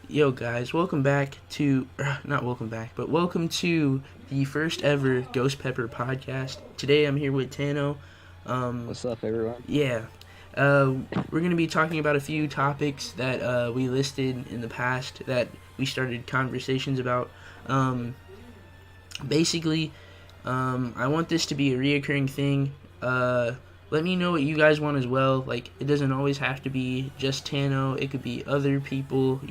Yo guys, welcome back to not welcome back, but welcome to the first ever Ghost Pepper podcast. Today I'm here with Tano. Um, What's up, everyone? yeah, uh, we're gonna be talking about a few topics that we listed in the past that we started conversations about. Um, basically, I want this to be a reoccurring thing. Let me know what you guys want as well. Like, it doesn't always have to be just Tano. It could be other people.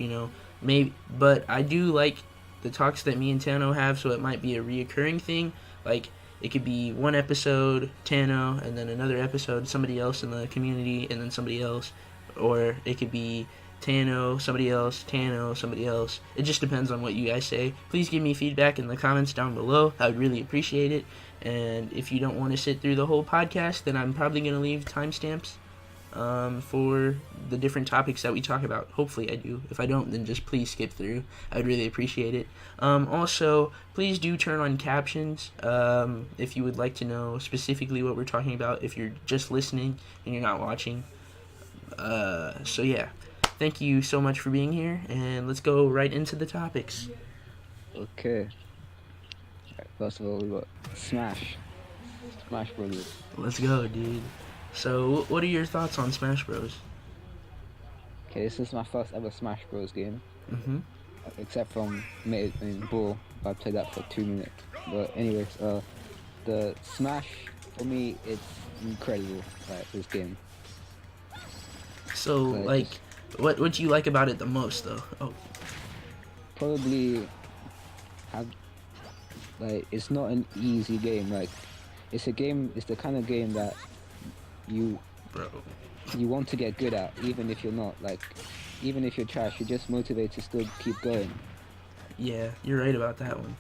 Maybe. But I do like the talks that me and Tano have, so it might be a reoccurring thing. Like, it could be one episode Tano, and then another episode somebody else in the community, and then somebody else, or it could be Tano, somebody else. It just depends on what you guys say. Please give me feedback in the comments down below. I would really appreciate it. And if you don't want to sit through the whole podcast, then I'm probably going to leave timestamps for the different topics that we talk about. Hopefully I do. If I don't, then just please skip through. I would really appreciate it. Also, please do turn on captions if you would like to know specifically what we're talking about, if you're just listening and you're not watching. So yeah, thank you so much for being here, and let's go right into the topics. Okay. Alright, first of all, we got Smash Brothers. Let's go, dude. So, what are your thoughts on Smash Bros? Okay, this is my first ever Smash Bros game, Mm-hmm. except from Brawl. I played that for 2 minutes. But anyways, the Smash for me, it's incredible. Like this game. So, Like like, it's what do you like about it the most, though? Oh, probably have it's not an easy game. Like it's a game. It's the kind of game that you bro. you want to get good at, even if you're not. Like even if you're trash, you're just motivated to still keep going. Yeah, you're right about that one.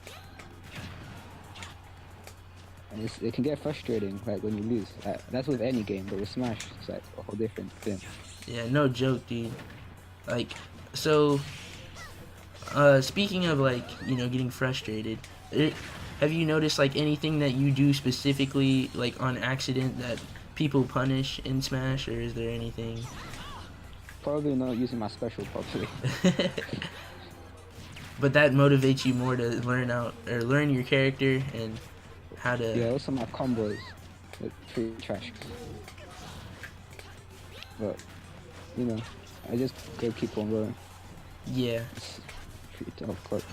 And it can get frustrating, like when you lose. That's with any game, but with Smash, it's like a whole different thing. Yeah, no joke, dude. Like, so, speaking of, like, getting frustrated, it, have you noticed, like, anything that you do specifically, like, on accident that people punish in Smash, or is there anything? Probably not using my special properly. But that motivates you more to learn your character and how to. Yeah, also my combos, like pretty trash. But I just go keep on going. Yeah, It's pretty tough. But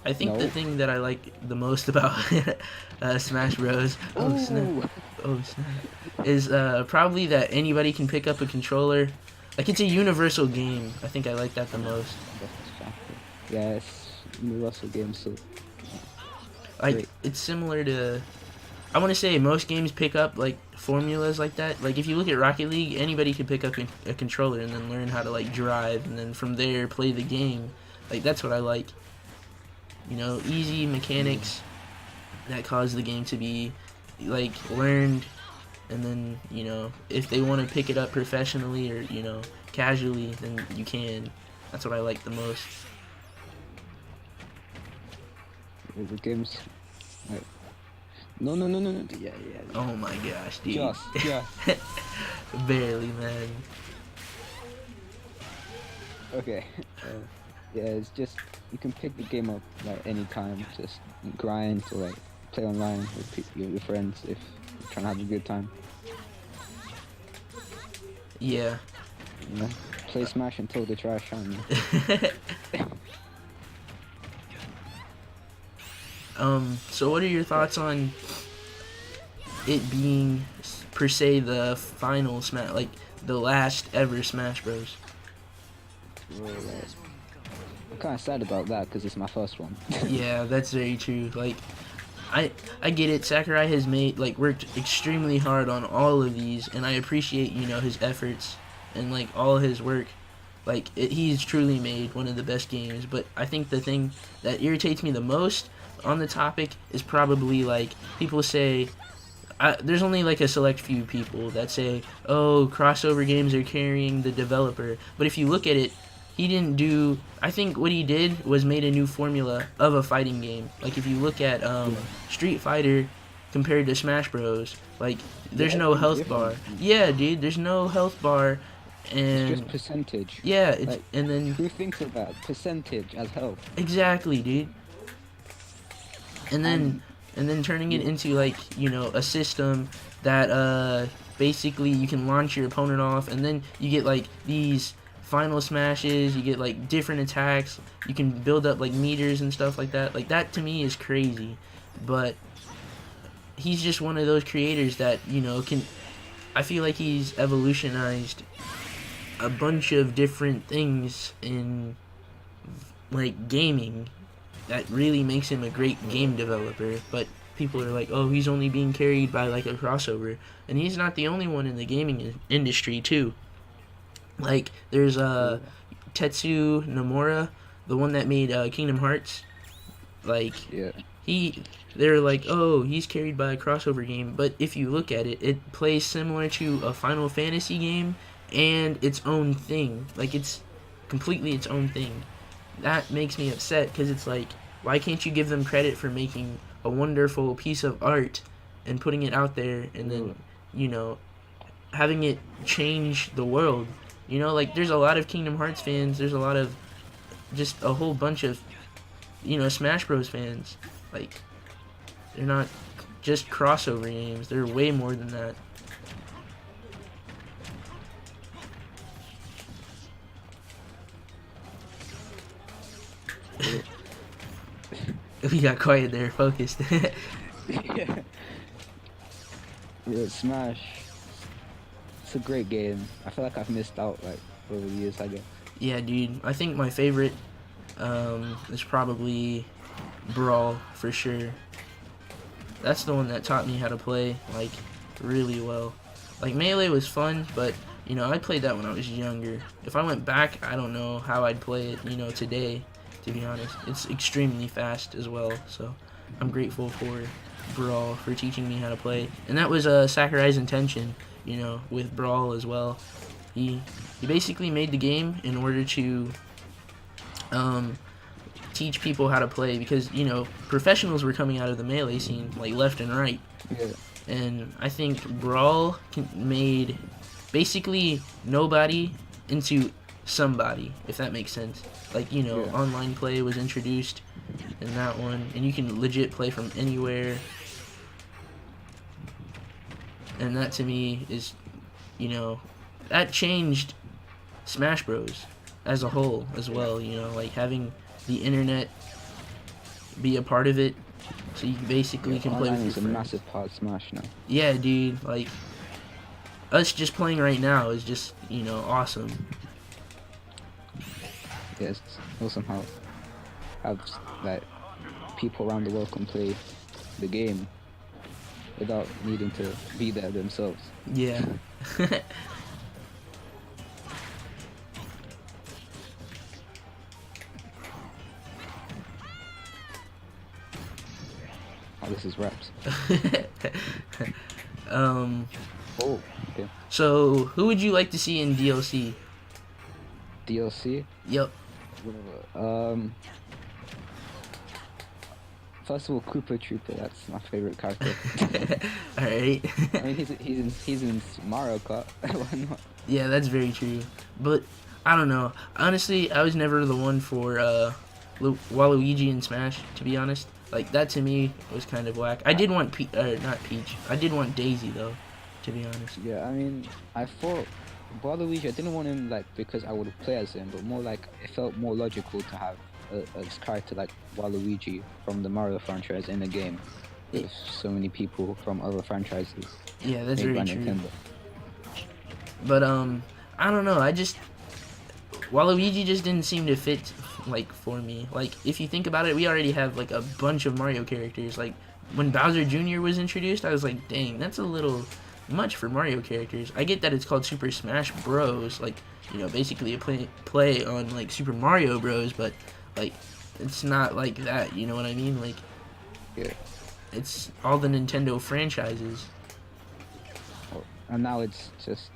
I think the no. thing that I like the most about Smash Bros. Oh snap! Ooh! Oh snap! Is probably that anybody can pick up a controller. Like, it's a universal game. I think I like that the most. That's factor. Yeah, it's universal game, so Like, great. it's similar to. I want to say most games pick up like formulas like that. Like, if you look at Rocket League, anybody can pick up a controller and then learn how to like drive, and then from there play the game. Like, that's what I like. Easy mechanics that cause the game to be like learned, and then if they want to pick it up professionally or casually, then you can. That's what I like the most. The game's like no. Yeah, yeah. Oh my gosh, dude. Just. Barely, man. Okay. Yeah, it's just you can pick the game up like any time, just grind or like play online with your friends if you're trying to have a good time. Yeah. Play Smash until the trash on you. So what are your thoughts on it being per se the final Smash, like the last ever Smash Bros? I'm kind of sad about that because it's my first one. Yeah, that's very true. Like, I get it. Sakurai has worked extremely hard on all of these, and I appreciate his efforts and like all his work. Like, he's truly made one of the best games. But I think the thing that irritates me the most on the topic is probably like people say. There's only like a select few people that say, "Oh, crossover games are carrying the developer." But if you look at it, he didn't do. I think what he did was made a new formula of a fighting game. Like, if you look at Street Fighter compared to Smash Bros, like, there's Yeah, no it's health bar. different. Yeah, dude, there's no health bar It's just and percentage. yeah, it's Like, and then who thinks of that percentage as health? exactly, dude. And then And turning it yeah, into like a system that basically you can launch your opponent off, and then you get like these final smashes, you get like different attacks, you can build up like meters and stuff like that. Like that to me is crazy. But he's just one of those creators that can, I feel like he's evolutionized a bunch of different things in like gaming that really makes him a great game developer. But people are like, oh, he's only being carried by like a crossover, and he's not the only one in the gaming industry too. Like there's yeah, Tetsu Nomura, the one that made Kingdom Hearts. Like yeah, he, they're like, oh, he's carried by a crossover game, but if you look at it, it plays similar to a Final Fantasy game and its own thing. Like it's completely its own thing. That makes me upset because it's like, why can't you give them credit for making a wonderful piece of art and putting it out there, and yeah. then you know having it change the world? Like there's a lot of Kingdom Hearts fans. There's a lot of just a whole bunch of Smash Bros fans. Like they're not just crossover games. They're way more than that. We got quiet there, focused. Yeah. Yeah, Smash. It's a great game. I feel like I've missed out like over the years, I guess. Yeah, dude. I think my favorite is probably Brawl for sure. That's the one that taught me how to play like really well. Like Melee was fun, but I played that when I was younger. If I went back, I don't know how I'd play it, today, to be honest. It's extremely fast as well, so I'm grateful for Brawl for teaching me how to play. And that was Sakurai's intention, with Brawl as well. He basically made the game in order to teach people how to play, because professionals were coming out of the Melee scene like left and right. Yeah, And I think Brawl made basically nobody into somebody, if that makes sense. Like, yeah. online play was introduced in that one, and you can legit play from anywhere. And that to me is, that changed Smash Bros. As a whole as well, like having the internet be a part of it, so you basically Yeah, can play with online your is a friends. massive part of Smash now. Yeah, dude, like us just playing right now is just awesome. Yeah, it's awesome how have like people around the world can play the game without needing to be there themselves. Yeah. Oh, this is raps. um Oh, okay. so who would you like to see in DLC? DLC. Yep. Um. First of all, Koopa Trooper. That's my favorite character. All right. I mean, he's in Mario Kart. Why not? Yeah, that's very true. But I don't know. Honestly, I was never the one for Waluigi in Smash, to be honest. Like that to me was kind of whack. I did want not Peach. I did want Daisy though, to be honest. Yeah, I mean, I thought Waluigi. I didn't want him like because I would play as him, but more like it felt more logical to have a character like Waluigi from the Mario franchise in the game, with so many people from other franchises Yeah, that's made very by true. Nintendo. But I don't know. Waluigi just didn't seem to fit like for me. Like if you think about it, we already have like a bunch of Mario characters. Like when Bowser Jr. was introduced, I was like, dang, that's a little much for Mario characters. I get that it's called Super Smash Bros. Like basically a play on like Super Mario Bros. But like it's not like that. You know what I mean? Like Yeah, it's all the Nintendo franchises. and now it's just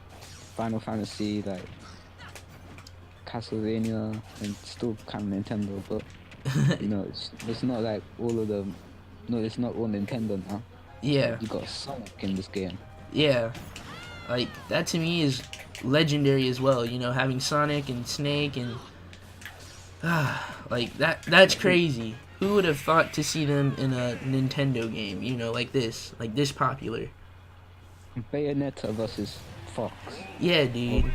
Final Fantasy, like Castlevania, and still kind of Nintendo, but it's not like all of them. No, it's not all Nintendo now. Yeah. You got Sonic in this game. Yeah. Like, that to me is legendary as well. You know, having Sonic and Snake and like that's crazy. Who would have thought to see them in a Nintendo game, you know, like this popular? Bayonetta versus Fox. Yeah, dude.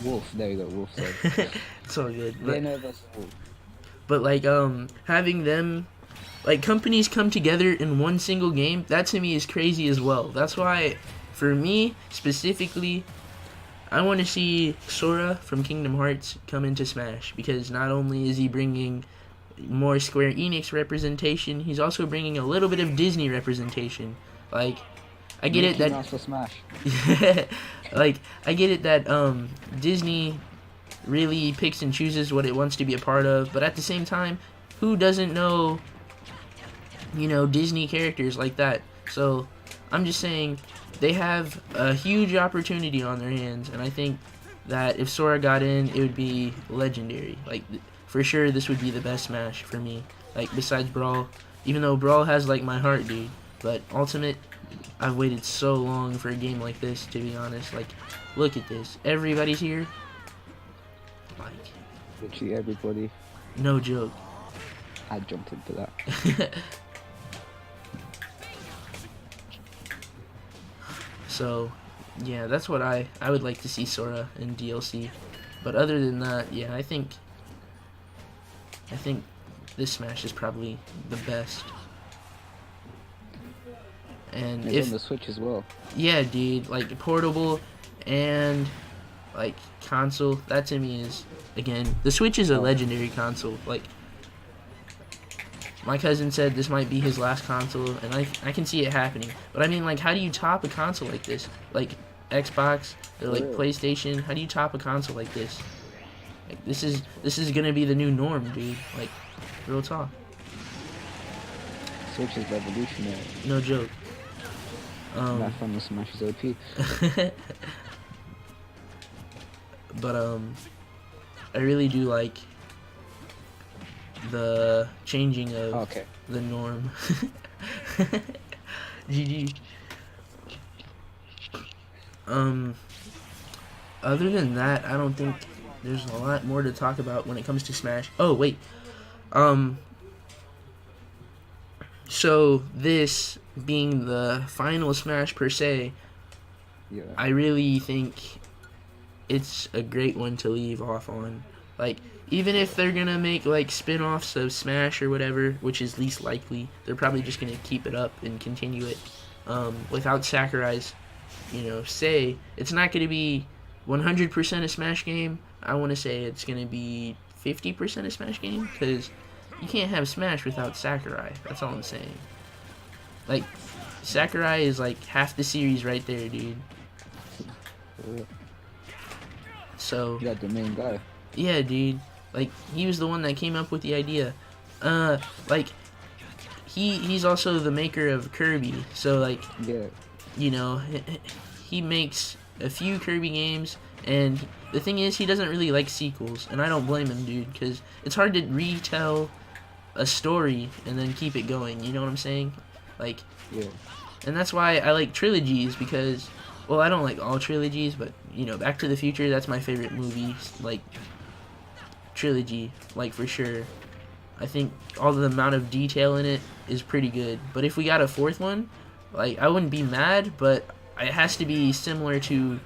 Wolf, there you go, Wolf. Sorry. It's all good. Bayonetta versus Wolf. But like having them, like, companies come together in one single game, that to me is crazy as well. That's why, for me specifically, I want to see Sora from Kingdom Hearts come into Smash, because not only is he bringing more Square Enix representation, he's also bringing a little bit of Disney representation. Like, I get it that also Smash. like, I get it that Disney really picks and chooses what it wants to be a part of, but at the same time, who doesn't know, you know, Disney characters like that? So I'm just saying, they have a huge opportunity on their hands, and I think that if Sora got in, it would be legendary. Like, for sure, this would be the best Smash for me. Like, besides Brawl, even though Brawl has, like, my heart, dude. But Ultimate, I've waited so long for a game like this, to be honest. Like, look at this. Everybody's here. Like, Literally everybody. no joke. I jumped into that. So, yeah, that's what I would like to see Sora in DLC. But other than that, yeah, I think this Smash is probably the best. And It's on the Switch as well. yeah, dude, like portable and like console, that to me is, again, the Switch is a legendary console. Like, my cousin said this might be his last console, and I can see it happening. But I mean, like, how do you top a console like this? Like Xbox or like PlayStation, how do you top a console like this? Like, this is gonna be the new norm, dude. Like, real talk. Switch is revolutionary. No joke. That fun with Smash is OP. But I really do like the changing of the norm. GG. Other than that, I don't think there's a lot more to talk about when it comes to Smash. Oh wait, so this being the final Smash per se, Yeah. I really think it's a great one to leave off on. Like, even if they're gonna make like spin-offs of Smash or whatever, which is least likely, they're probably just gonna keep it up and continue it without Sakurai's, you know, say. It's not gonna be 100% a Smash game. I want to say it's gonna be 50% a Smash game, because you can't have Smash without Sakurai. That's all I'm saying. Like, Sakurai is like half the series right there, dude. So You got the main guy. yeah, dude. Like, he was the one that came up with the idea. Like, he's also the maker of Kirby. So, like, Yeah. you know, he makes a few Kirby games, and the thing is, he doesn't really like sequels, and I don't blame him, dude, because it's hard to retell a story and then keep it going, you know what I'm saying? Like, Yeah. and that's why I like trilogies, because, well, I don't like all trilogies, but, you know, Back to the Future, that's my favorite movie, like, trilogy, like, for sure. I think all the amount of detail in it is pretty good, but if we got a fourth one, like, I wouldn't be mad, but it has to be similar to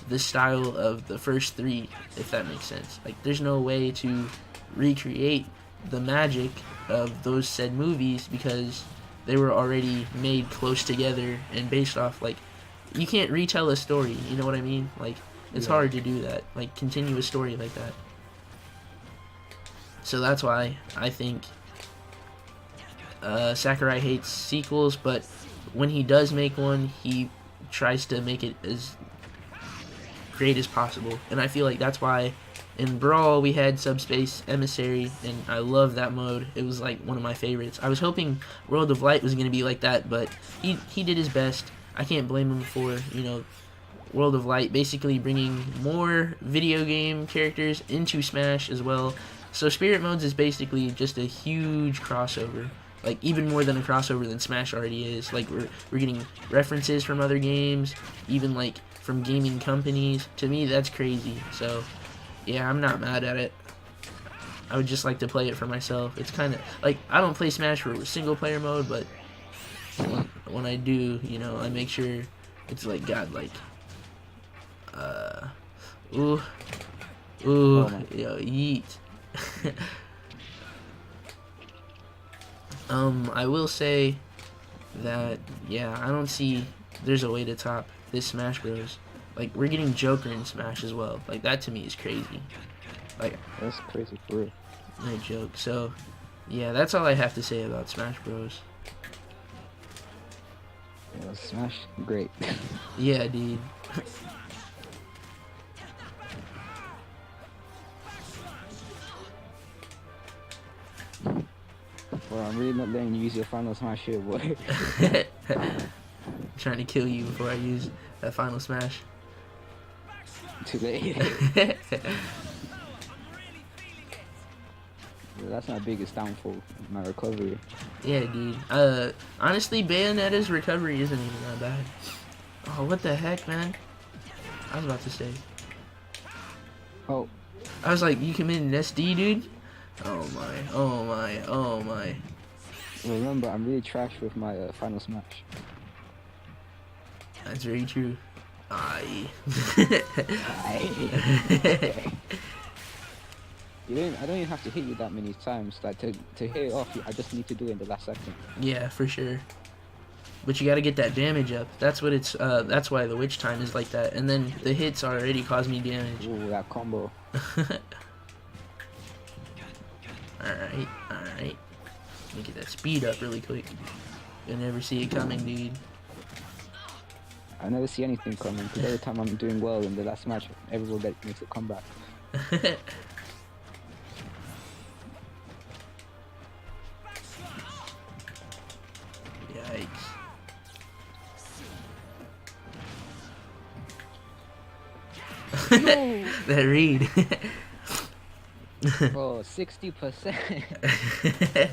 the style of the first three, if that makes sense. Like, there's no way to recreate the magic of those said movies, because they were already made close together and based off, like, you can't retell a story, you know what I mean? Like, it's hard to do that, like, continue a story like that. So that's why I think Sakurai hates sequels, but when he does make one, he tries to make it as great as possible. And I feel like that's why in Brawl we had Subspace Emissary, and I love that mode. It was like one of my favorites. I was hoping World of Light was going to be like that, but he did his best. I can't blame him for, you know, World of Light basically bringing more video game characters into Smash as well. So Spirit Modes is basically just a huge crossover. Like, even more than a crossover than Smash already is. Like, we're getting references from other games, even like from gaming companies. To me, that's crazy. So, yeah, I'm not mad at it. I would just like to play it for myself. It's kind of like I don't play Smash for single player mode, but when I do, you know, I make sure it's like godlike. Ooh, Oh my. yo, yeet. I will say that yeah, I don't see there's a way to top this Smash Bros. Like we're getting Joker in Smash as well. Like that to me is crazy. Like That's crazy for real. no joke. So yeah, that's all I have to say about Smash Bros. Yeah, Smash, great. Yeah, dude. Well, I'm really not letting you use your final Smash here, boy. Trying to kill you before I use that final smash. Too late. Yeah, that's my biggest downfall, my recovery. Yeah, dude. Honestly, Bayonetta's recovery isn't even that bad. Oh, what the heck, man? I was about to say. Oh, I was like, you committed an SD, dude? Oh my, oh my, oh my. remember, I'm really trash with my final Smash. That's very true. Aye. I don't even have to hit you that many times. Like to hit it off, I just need to do it in the last second. Yeah, for sure. But you gotta get that damage up. That's what it's, that's why the witch time is like that. And then the hits already cause me damage. Ooh, that combo. Alright, alright. Let me get that speed up really quick. You'll never see it coming, dude. I never see anything coming because every time I'm doing well in the last match, everyone makes a comeback. Yikes. No! That read. Bro, 60%.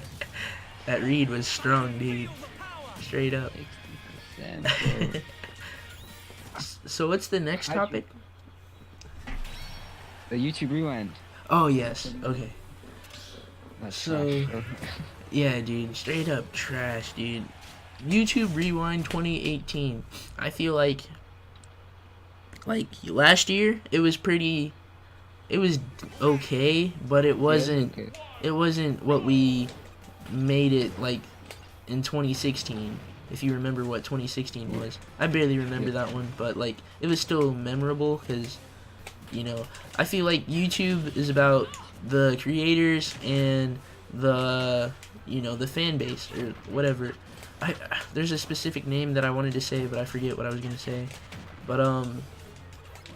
That read was strong, dude. Straight up. 60%, bro. So what's the next topic? The YouTube Rewind. Oh yes. Okay. That's So- trash. Yeah, dude. Straight up trash, dude. YouTube Rewind 2018. I feel like last year it was pretty. It was okay, but it wasn't. Yeah, okay. It wasn't what we made it like in 2016. If you remember what 2016 was, I barely remember that one, but like it was still memorable because, you know, I feel like YouTube is about the creators and the, you know, the fan base or whatever. There's a specific name that I wanted to say, but I forget what I was gonna say. But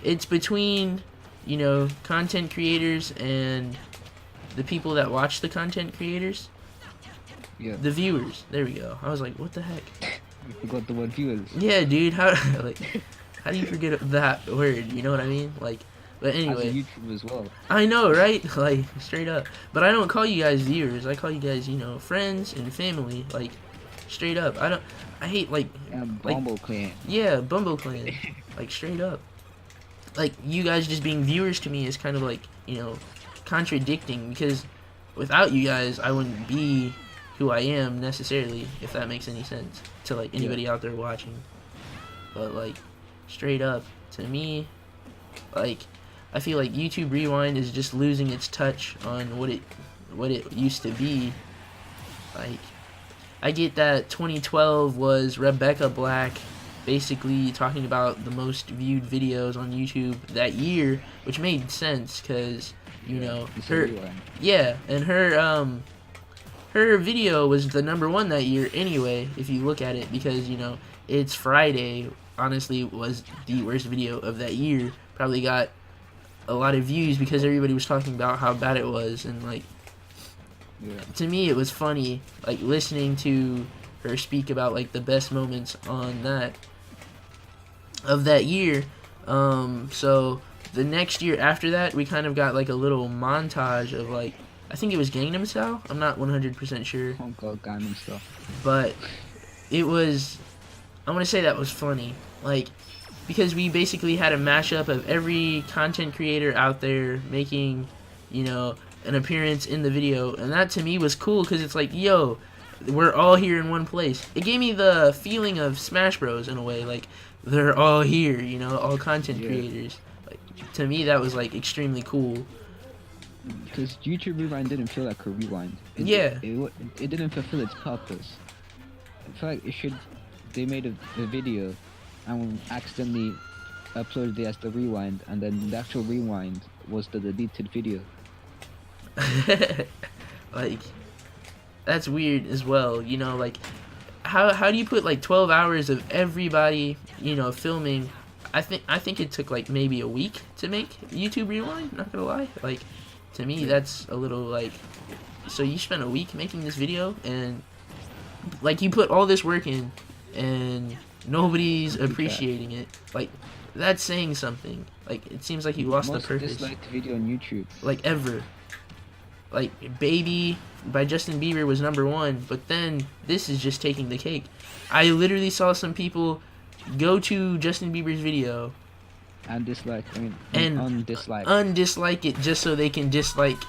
it's between, you know, content creators and the people that watch the content creators. Yeah. The viewers. There we go. I was like, what the heck? You forgot the word viewers. Yeah, dude. How how do you forget that word? You know what I mean? Like, but As a anyway, YouTube as well. I know, right? Like, straight up. But I don't call you guys viewers. I call you guys, you know, friends and family. Like, straight up. I hate like Bombo clan. yeah, Bombo clan. Like straight up. Like you guys just being viewers to me is kind of like, you know, contradicting because without you guys I wouldn't be who I am necessarily, if that makes any sense to like anybody out there watching. But like straight up to me, like I feel like YouTube Rewind is just losing its touch on what it used to be. Like I get that 2012 was Rebecca Black basically talking about the most viewed videos on YouTube that year, which made sense because, you know, It's a her rewind. yeah, and her video was the #1 that year anyway, if you look at it, because, you know, It's Friday honestly was the worst video of that year. Probably got a lot of views because everybody was talking about how bad it was, and like Yeah. to me it was funny like listening to her speak about like the best moments on that of that year. So the next year after that we kind of got like a little montage of like, I think it was Gangnam Style, I'm not 100% sure, Hong Kong Gangnam stuff. but it was, I want to say that was funny. Like because we basically had a mashup of every content creator out there making, you know, an appearance in the video, and that to me was cool because it's like, yo, we're all here in one place. It gave me the feeling of Smash Bros in a way, like they're all here, you know, all content creators. Like to me, that was like extremely cool. Because YouTube Rewind didn't feel like a rewind. It didn't fulfill its purpose. I feel like it should. They made a video, and accidentally uploaded it as the rewind, and then the actual rewind was the deleted video. Like, that's weird as well, you know, like how do you put like 12 hours of everybody, you know, filming? I think it took like maybe a week to make YouTube Rewind, not gonna lie. Like, to me that's a little like, so you spent a week making this video and like you put all this work in and nobody's appreciating it. Like, that's saying something. Like, it seems like you lost the purpose. Most disliked video on YouTube. Like, ever. Like, Baby by Justin Bieber was #1, but then this is just taking the cake. I literally saw some people go to Justin Bieber's video and dislike, undislike it just so they can dislike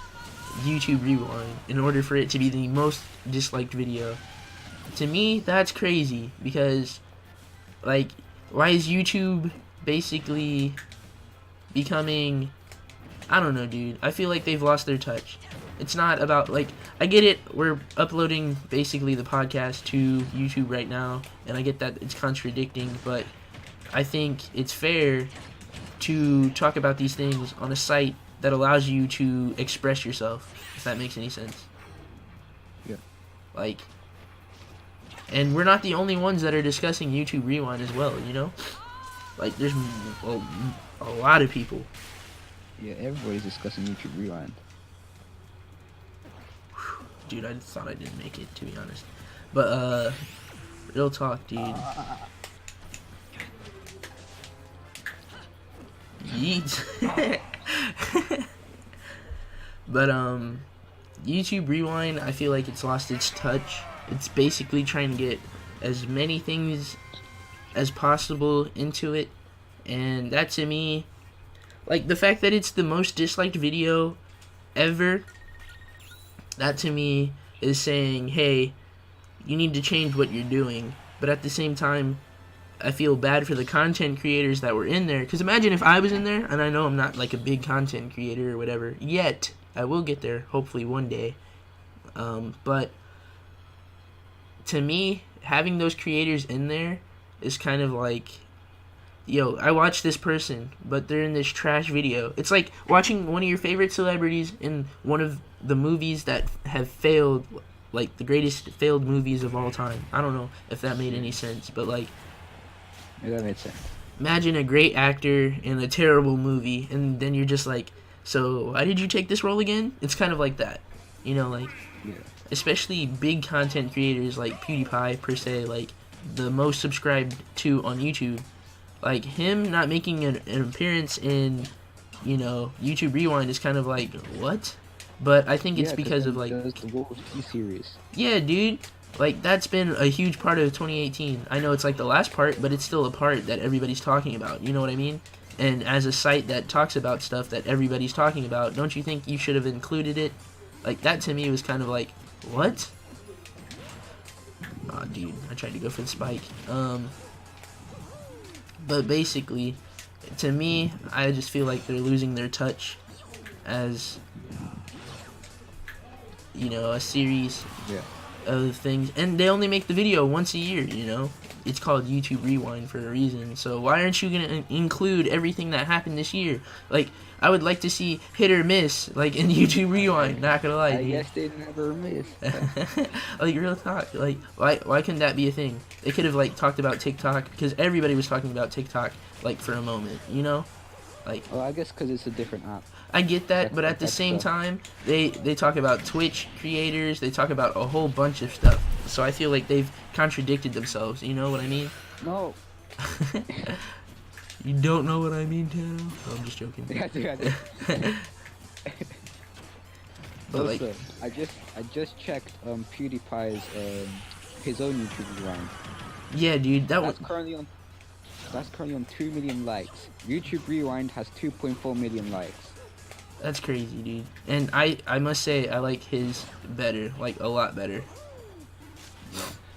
YouTube Rewind in order for it to be the most disliked video. To me, that's crazy because, like, why is YouTube basically becoming, I don't know, dude. I feel like they've lost their touch. It's not about, like, I get it, we're uploading basically the podcast to YouTube right now, and I get that it's contradicting, but I think it's fair to talk about these things on a site that allows you to express yourself, if that makes any sense. Yeah. Like, and we're not the only ones that are discussing YouTube Rewind as well, you know? Like, there's a lot of people. Yeah, everybody's discussing YouTube Rewind. Dude, I thought I didn't make it, to be honest. But, real talk, dude. Yeet. But, YouTube Rewind, I feel like it's lost its touch. It's basically trying to get as many things as possible into it. And that, to me, like, the fact that it's the most disliked video ever, that to me is saying, hey, you need to change what you're doing. But at the same time, I feel bad for the content creators that were in there. Because imagine if I was in there, and I know I'm not like a big content creator or whatever yet. I will get there, hopefully one day. But to me, having those creators in there is kind of like, yo, I watched this person, but they're in this trash video. It's like watching one of your favorite celebrities in one of the movies that have failed, like the greatest failed movies of all time. I don't know if that made any sense, but like, yeah, that made sense. Imagine a great actor in a terrible movie, and then you're just like, so why did you take this role again? It's kind of like that, you know, like, yeah. Especially big content creators like PewDiePie, per se, like the most subscribed to on YouTube. Like, him not making an appearance in, you know, YouTube Rewind is kind of like, what? But I think it's because of, like, the Wolf series. Yeah, dude. Like, that's been a huge part of 2018. I know it's like the last part, but it's still a part that everybody's talking about. You know what I mean? And as a site that talks about stuff that everybody's talking about, don't you think you should have included it? Like, that to me was kind of like, what? Aw, dude, I tried to go for the spike. But basically, to me, I just feel like they're losing their touch as, you know, a series of things. And they only make the video once a year, you know? It's called YouTube Rewind for a reason. So why aren't you going to include everything that happened this year? Like, I would like to see hit or miss, like, in YouTube Rewind, not gonna lie, dude. I guess they never miss. Like, real talk, like, why couldn't that be a thing? They could have, like, talked about TikTok, because everybody was talking about TikTok, like, for a moment, you know? Like, well, I guess because it's a different app. I get that, but at the same time, they talk about Twitch creators, they talk about a whole bunch of stuff. So I feel like they've contradicted themselves, you know what I mean? No. You don't know what I mean, Tano? Oh, I'm just joking. But also, like, I just checked his own YouTube Rewind. Yeah, dude, That's currently on That's currently on 2 million likes. YouTube Rewind has 2.4 million likes. That's crazy, dude. And I must say I like his better, like a lot better.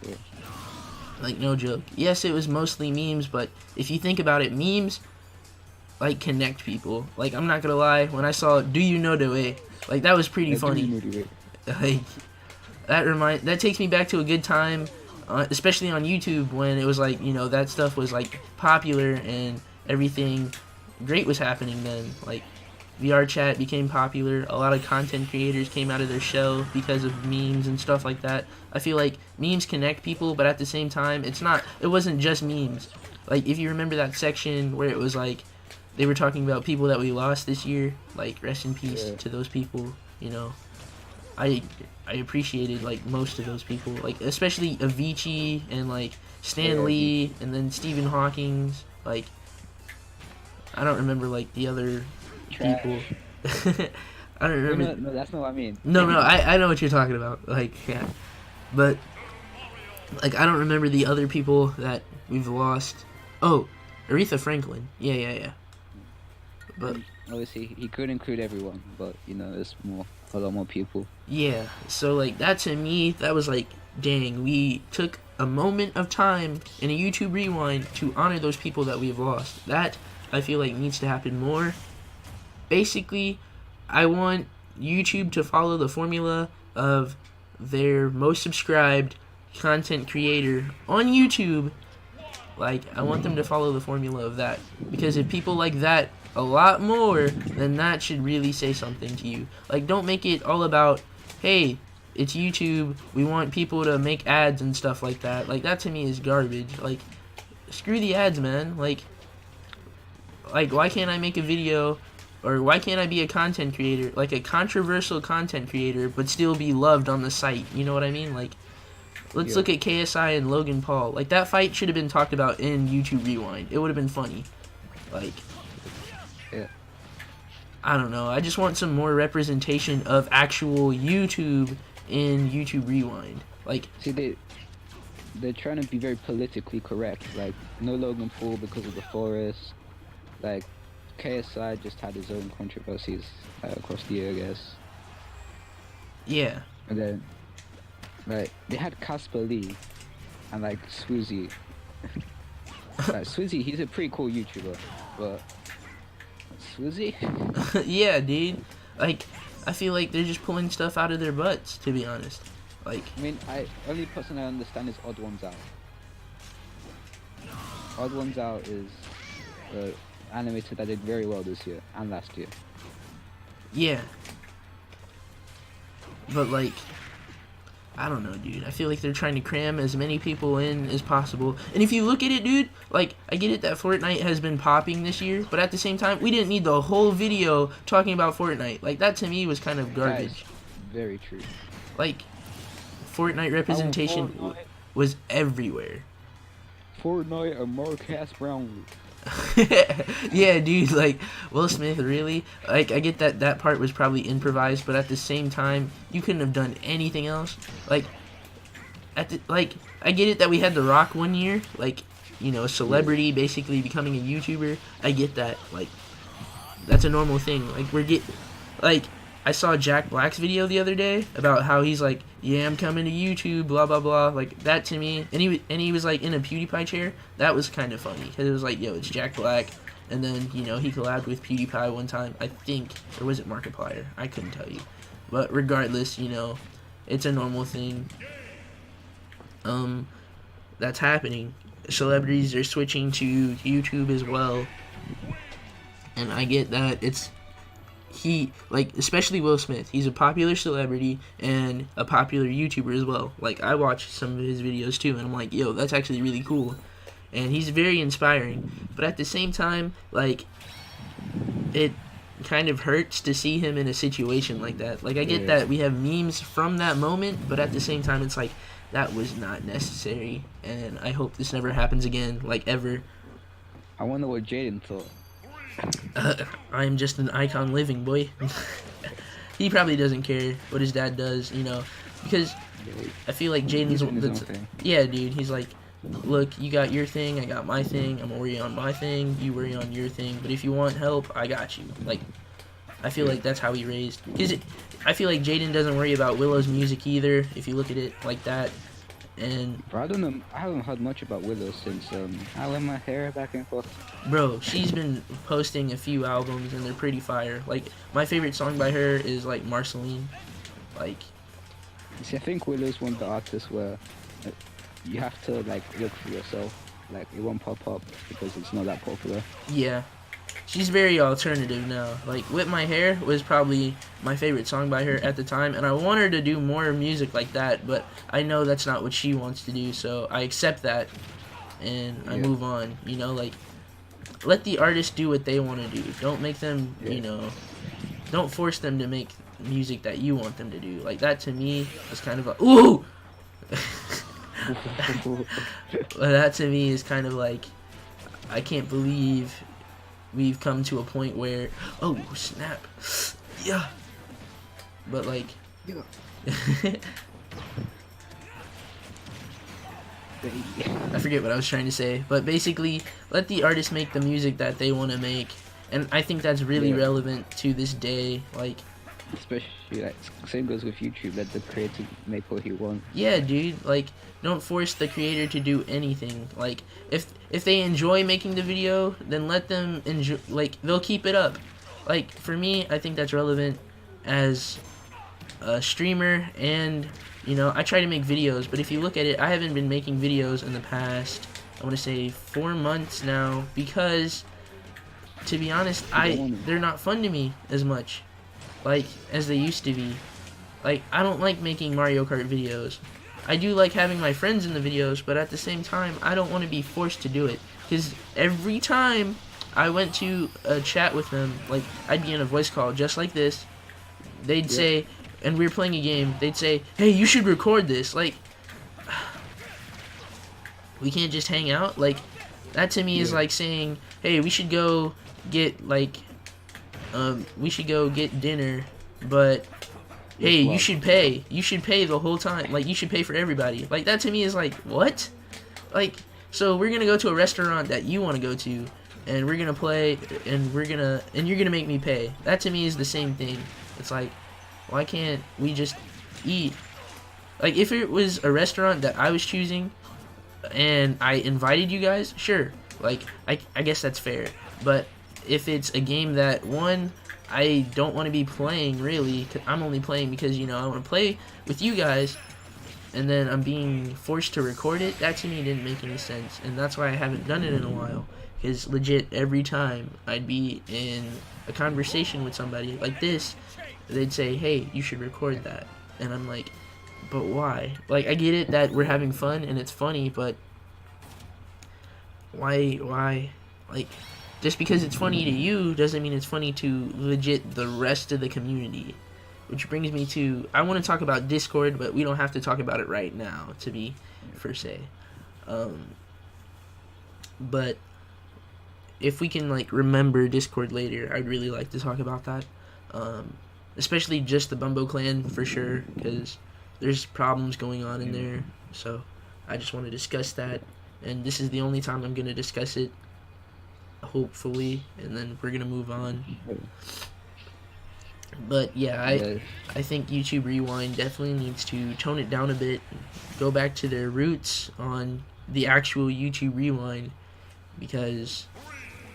Yeah. Like no joke. Yes, it was mostly memes, but if you think about it, memes like connect people. Like I'm not gonna lie, when I saw "Do You Know the Way," like that was pretty funny. Like that takes me back to a good time, especially on YouTube when it was like that stuff was like popular and everything great was happening then. Like VR chat became popular. A lot of content creators came out of their shell because of memes and stuff like that. I feel like memes connect people, but at the same time, it wasn't just memes. Like if you remember that section where it was like they were talking about people that we lost this year, like rest in peace to those people, I appreciated like most of those people, like especially Avicii and like Stan Lee and then Stephen Hawking's. Like I don't remember like the other people. I don't remember. No, that's not what I mean. No, I know what you're talking about. Like yeah, but like I don't remember the other people that we've lost. Oh, Aretha Franklin. Yeah. But obviously he could include everyone, but there's a lot more people. Yeah, so like that to me, that was like, dang, we took a moment of time in a YouTube Rewind to honor those people that we've lost. That I feel like needs to happen more. Basically, I want YouTube to follow the formula of their most subscribed content creator on YouTube. Like, I want them to follow the formula of that. Because if people like that a lot more, then that should really say something to you. Like, don't make it all about, hey, it's YouTube, we want people to make ads and stuff like that. Like, that to me is garbage. Like, screw the ads, man. Like why can't I make a video, or why can't I be a content creator, like a controversial content creator, but still be loved on the site? You know what I mean? Like, let's look at KSI and Logan Paul. Like, that fight should have been talked about in YouTube Rewind. It would have been funny. Like, I don't know. I just want some more representation of actual YouTube in YouTube Rewind. Like, see, they're trying to be very politically correct. Like, no Logan Paul because of the forest. Like, KSI just had his own controversies across the year, I guess. Yeah. And then, like, they had Casper Lee and like Swoozie. Like, Swoozie, he's a pretty cool YouTuber, but Swoozie? Yeah, dude. Like, I feel like they're just pulling stuff out of their butts, to be honest. Like, I mean, only person I understand is Odd Ones Out. Odd Ones Out is animator that did very well this year and last year. Yeah. But like, I don't know, dude. I feel like they're trying to cram as many people in as possible. And if you look at it, dude, like, I get it that Fortnite has been popping this year, but at the same time, we didn't need the whole video talking about Fortnite. Like, that to me was kind of garbage. Very true. Like, Fortnite representation was everywhere. Fortnite and Marcus Brownlee. Yeah, dude, like, Will Smith, really? Like, I get that part was probably improvised, but at the same time, you couldn't have done anything else. Like, I get it that we had The Rock one year, like, a celebrity basically becoming a YouTuber. I get that. Like, that's a normal thing. Like, I saw Jack Black's video the other day about how he's like, yeah, I'm coming to YouTube, blah, blah, blah. Like, that to me, and he was like in a PewDiePie chair. That was kind of funny, because it was like, yo, it's Jack Black. And then, he collabed with PewDiePie one time, I think, or was it Markiplier? I couldn't tell you. But regardless, it's a normal thing. That's happening. Celebrities are switching to YouTube as well. And I get that especially Will Smith, he's a popular celebrity and a popular YouTuber as well. Like, I watch some of his videos too, and I'm like, yo, that's actually really cool. And he's very inspiring. But at the same time, like, it kind of hurts to see him in a situation like that. Like, I get that we have memes from that moment, but at the same time, it's like, that was not necessary. And I hope this never happens again, like, ever. I wonder what Jaden thought. I'm just an icon living, boy. He probably doesn't care what his dad does, because I feel like Jaden's... Yeah, dude, he's like, look, you got your thing, I got my thing, I'm gonna worry on my thing, you worry on your thing, but if you want help, I got you. Like, I feel like that's how he raised. Cause I feel like Jaden doesn't worry about Willow's music either, if you look at it like that. And Bro, I don't know. I haven't heard much about Willow since I let my hair back and forth. bro, she's been posting a few albums and they're pretty fire. Like, my favorite song by her is like Marceline. Like, See, I think Willow's one of the artists where uh, you have to like look for yourself. Like it won't pop up because it's not that popular. yeah. She's very alternative now. Like, Whip My Hair was probably my favorite song by her at the time, and I want her to do more music like that, but I know that's not what she wants to do, so I accept that, and I move on. You know, like, let the artist do what they want to do. Don't make them, you know, don't force them to make music that you want them to do. Like, that to me is kind of a, ooh! That to me is kind of like, I can't believe we've come to a point where, oh snap, yeah, but like, I forget what I was trying to say, but basically, let the artist make the music that they want to make, and I think that's really relevant to this day. Like, especially like same goes with YouTube. Let the creator make what he wants. yeah, dude, like, don't force the creator to do anything. Like, if they enjoy making the video, then let them enjoy. Like, they'll keep it up. Like, for me, I think that's relevant as a streamer, and you know, I try to make videos, but if you look at it, I haven't been making videos in the past, I want to say 4 months now, because to be honest, they're not fun to me as much, like, as they used to be. Like, I don't like making Mario Kart videos. I do like having my friends in the videos, but at the same time, I don't want to be forced to do it. Because every time I went to a chat with them, like, I'd be in a voice call just like this, they'd say, and we were playing a game, they'd say, hey, you should record this. Like, we can't just hang out. Like, that to me is like saying, hey, we should go get, like, we should go get dinner, but hey, you should pay. You should pay the whole time. Like, you should pay for everybody. Like, that to me is like, what? Like, so we're gonna go to a restaurant that you want to go to, and we're gonna play, and you're gonna make me pay. That to me is the same thing. It's like, why can't we just eat? Like, if it was a restaurant that I was choosing, and I invited you guys, sure. Like, I guess that's fair. But if it's a game that, one, I don't want to be playing, really, 'cause I'm only playing because, you know, I want to play with you guys, and then I'm being forced to record it, that to me didn't make any sense, and that's why I haven't done it in a while, because legit, every time I'd be in a conversation with somebody like this, they'd say, hey, you should record that, and I'm like, but why? Like, I get it that we're having fun, and it's funny, but why, like, just because it's funny to you doesn't mean it's funny to legit the rest of the community. Which brings me to, I want to talk about Discord, but we don't have to talk about it right now, to be per se. But if we can, like, remember Discord later, I'd really like to talk about that. Especially just the Bombo clan, for sure, because there's problems going on in there. So I just want to discuss that, and this is the only time I'm going to discuss it, hopefully, and then we're gonna move on. But yeah, I think YouTube Rewind definitely needs to tone it down a bit, go back to their roots on the actual YouTube Rewind, because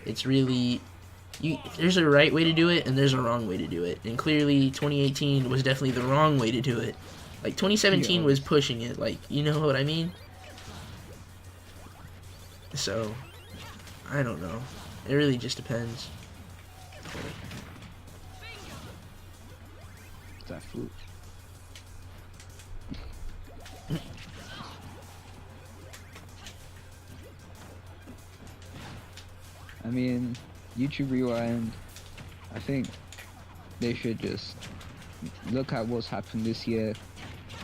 it's really, there's a right way to do it and there's a wrong way to do it, and clearly 2018 was definitely the wrong way to do it. Like, 2017 was pushing it, like, you know what I mean? So I don't know. It really just depends. That fruit. I mean, YouTube Rewind, I think they should just look at what's happened this year,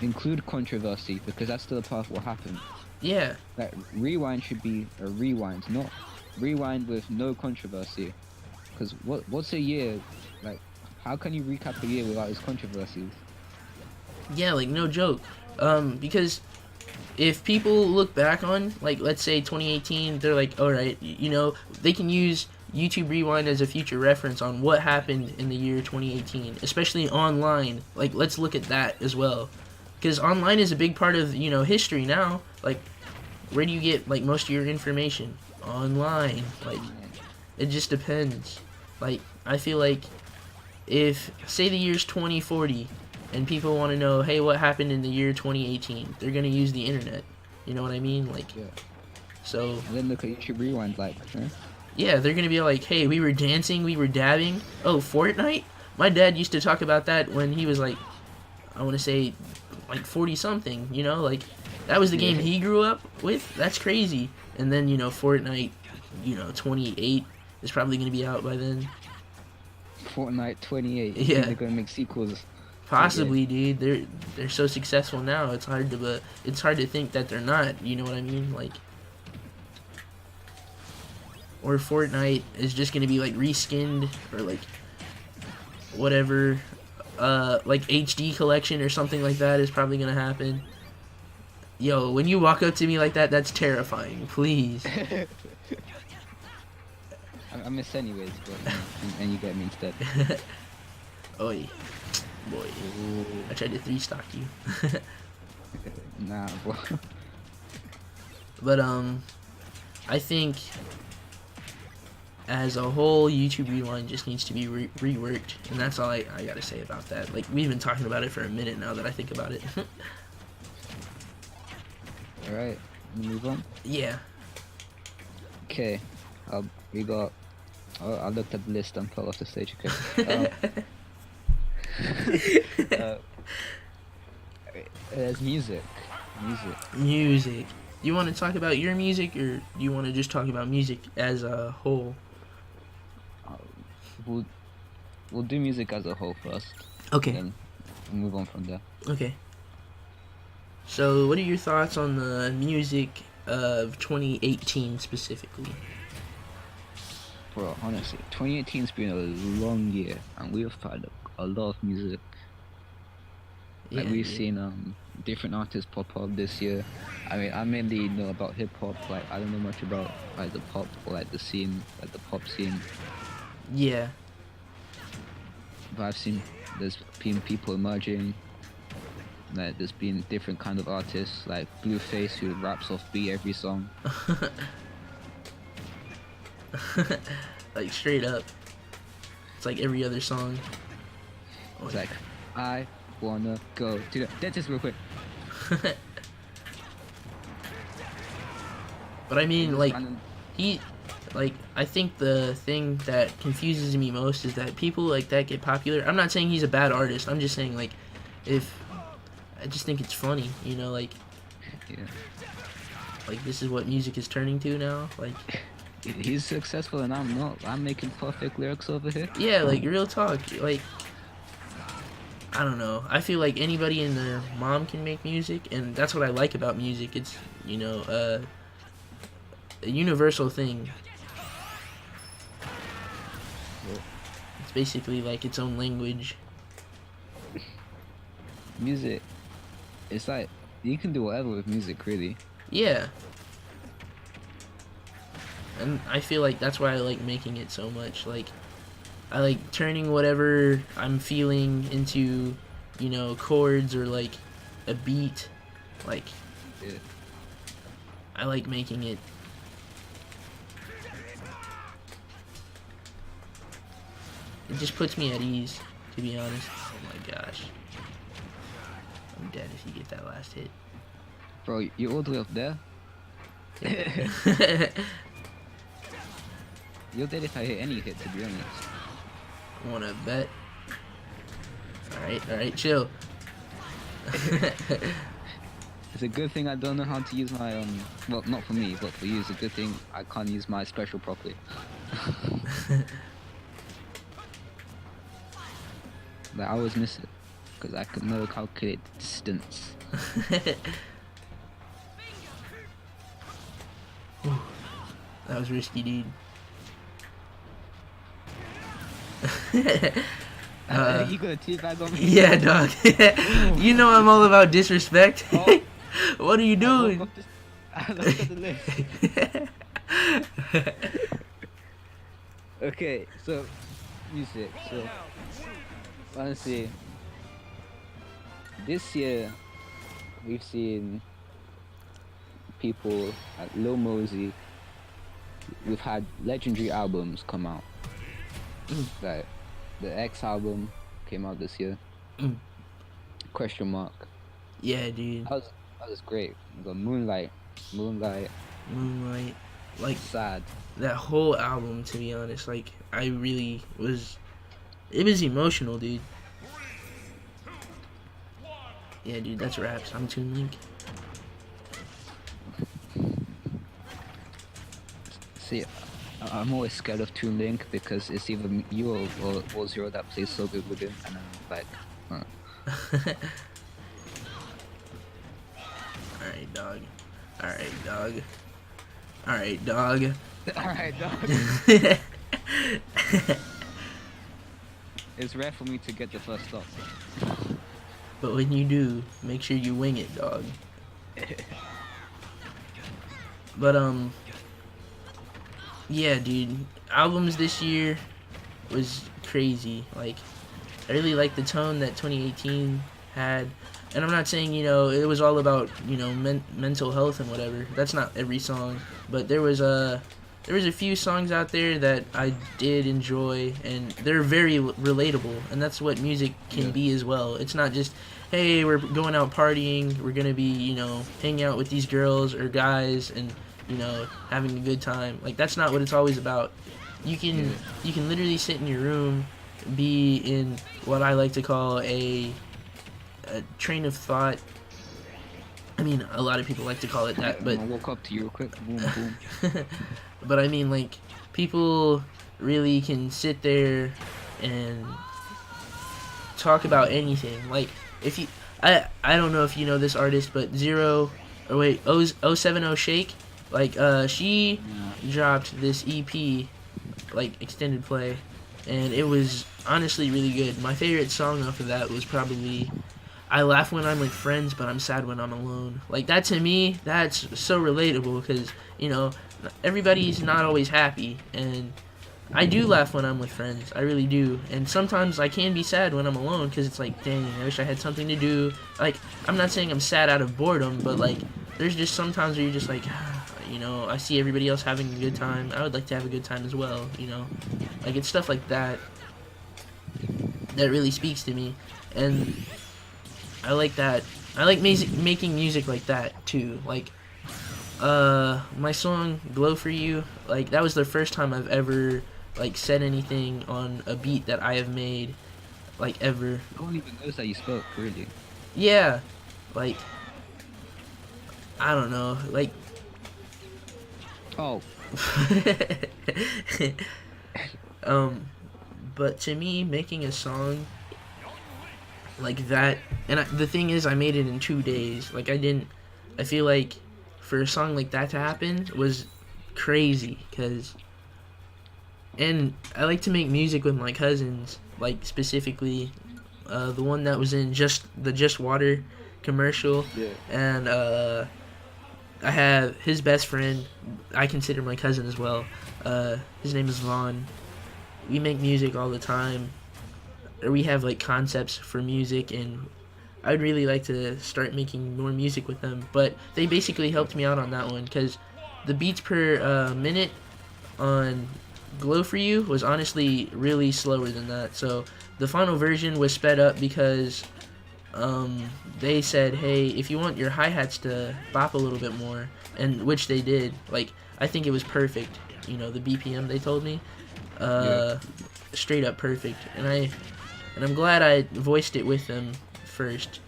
include controversy, because that's still a part of what happened. Yeah. Like, Rewind should be a rewind, not rewind with no controversy. Because what's a year? Like, how can you recap a year without its controversies? Yeah, like, no joke. Because if people look back on, like, let's say 2018, they're like, all right, you know, they can use YouTube Rewind as a future reference on what happened in the year 2018, especially online. Like, let's look at that as well, because online is a big part of, you know, history now. Like, where do you get, like, most of your information? Online. Like, it just depends. Like, I feel like if, say the year's 2040, and people want to know, hey, what happened in the year 2018? They're gonna use the internet. You know what I mean? Like, Yeah. so. And then look at YouTube Rewind, like, huh? Yeah, they're gonna be like, hey, we were dancing, we were dabbing. Oh, Fortnite? My dad used to talk about that when he was like, I want to say, like 40 something. You know, like that was the game he grew up with. That's crazy. And then, you know, Fortnite, you know, 28 is probably gonna be out by then. Fortnite 28. Yeah. They're gonna make sequels. Possibly, dude. They're so successful now. It's hard to think that they're not. You know what I mean? Like, or Fortnite is just gonna be like reskinned or like whatever, like HD collection or something like that is probably gonna happen. Yo, when you walk up to me like that, that's terrifying. Please. I miss anyways, but and you get me instead. Oi. Boy, I tried to 3-stock you. Nah, bro. But I think as a whole, YouTube Rewind just needs to be reworked, and that's all I gotta say about that. Like, we've been talking about it for a minute now that I think about it. All right, move on. Yeah. Okay, we got. Oh, I looked at the list and fell off the stage. Okay. There's music. Music. You want to talk about your music, or do you want to just talk about music as a whole? We'll do music as a whole first. Okay. Then we'll move on from there. Okay. So, what are your thoughts on the music of 2018 specifically? Bro, honestly, 2018's been a long year, and we've had a lot of music. Like, we've seen different artists pop up this year. I mean, I mainly know about hip hop. Like, I don't know much about like the pop or like the scene, like the pop scene. Yeah. But I've seen there's been people emerging. Like, there's been different kind of artists, like Blueface, who raps off beat every song. Like, straight up. It's like every other song. It's like, I wanna go to the dentist real quick. But I mean, like, I think the thing that confuses me most is that people like that get popular. I'm not saying he's a bad artist. I'm just saying, like, I just think it's funny, you know, like, Yeah. Like, this is what music is turning to now, like. He's successful and I'm not. I'm making perfect lyrics over here. Yeah, like, real talk, like, I don't know. I feel like anybody and their mom can make music, and that's what I like about music. It's, you know, a universal thing. It's basically like its own language. Music, it's like, you can do whatever with music, really. Yeah. And I feel like that's why I like making it so much. Like, I like turning whatever I'm feeling into, you know, chords or like a beat. Like, Yeah. I like making it. It just puts me at ease, to be honest. Oh my gosh. I'm dead if you get that last hit. Bro, you're all the way up there. You're dead if I hit any hit, to be honest. Wanna bet? Alright, chill. It's a good thing I don't know how to use my, well, not for me, but for you, it's a good thing I can't use my special properly. Like, I always miss it, because I could never calculate the distance. That was risky, dude. You got a teabag on me? Yeah, dog. You know I'm all about disrespect. Oh, What are you I woke doing? up this. I looked at the list. Okay, so music. So honestly, this year we've seen people like Lil Mosey. We've had legendary albums come out. Like the X album came out this year. Question mark. Yeah, dude. That was great. We got Moonlight, Moonlight, like Sad. that whole album. To be honest, like I really was. It was emotional, dude. Yeah, dude. That's raps. I'm Toon Link. See, I'm always scared of Toon Link because it's either you or Zero that plays so good with him, and I'm like, Alright, dog. Alright, dog. Alright, dog. alright, dog. It's rare for me to get the first stop. But when you do, make sure you wing it, dog. But yeah, dude. Albums this year was crazy. Like, I really liked the tone that 2018 had. And I'm not saying, it was all about, mental health and whatever. That's not every song. But there was a few songs out there that I did enjoy, and they're very relatable. And that's what music can be as well. It's not just, hey, we're going out partying, we're going to be, hanging out with these girls or guys and, having a good time. Like, that's not what it's always about. You can literally sit in your room, be in what I like to call a train of thought. I mean, a lot of people like to call it that, but I woke up to you real quick. Boom, boom. but I mean, like, people really can sit there and talk about anything. Like, if you, I don't know if you know this artist, but 070 Shake, like, she dropped this EP, like, extended play, and it was honestly really good. My favorite song off of that was probably I laugh when I'm with friends, but I'm sad when I'm alone. Like, that to me, that's so relatable because, everybody's not always happy. And I do laugh when I'm with friends. I really do. And sometimes I can be sad when I'm alone because it's like, dang, I wish I had something to do. Like, I'm not saying I'm sad out of boredom, but, like, there's just sometimes where you're just like, I see everybody else having a good time. I would like to have a good time as well, Like, it's stuff like that that really speaks to me. And I like that. I like making music like that too. Like, my song "Glow for You," like, that was the first time I've ever, like, said anything on a beat that I have made, like, ever. No one even knows that you spoke, really. Yeah, like, I don't know, like. Oh. But to me, making a song like that, and the thing is, I made it in 2 days. Like, I feel like for a song like that to happen was crazy, and I like to make music with my cousins, like, specifically the one that was in the Just Water commercial. Yeah. And I have his best friend, I consider my cousin as well. His name is Vaughn. We make music all the time, or we have, like, concepts for music, and I'd really like to start making more music with them. But they basically helped me out on that one because the beats per minute on Glow for You was honestly really slower than that. So the final version was sped up because they said, hey, if you want your hi-hats to bop a little bit more, and which they did, like, I think it was perfect, the BPM they told me, straight up perfect, and I'm glad I voiced it with them first,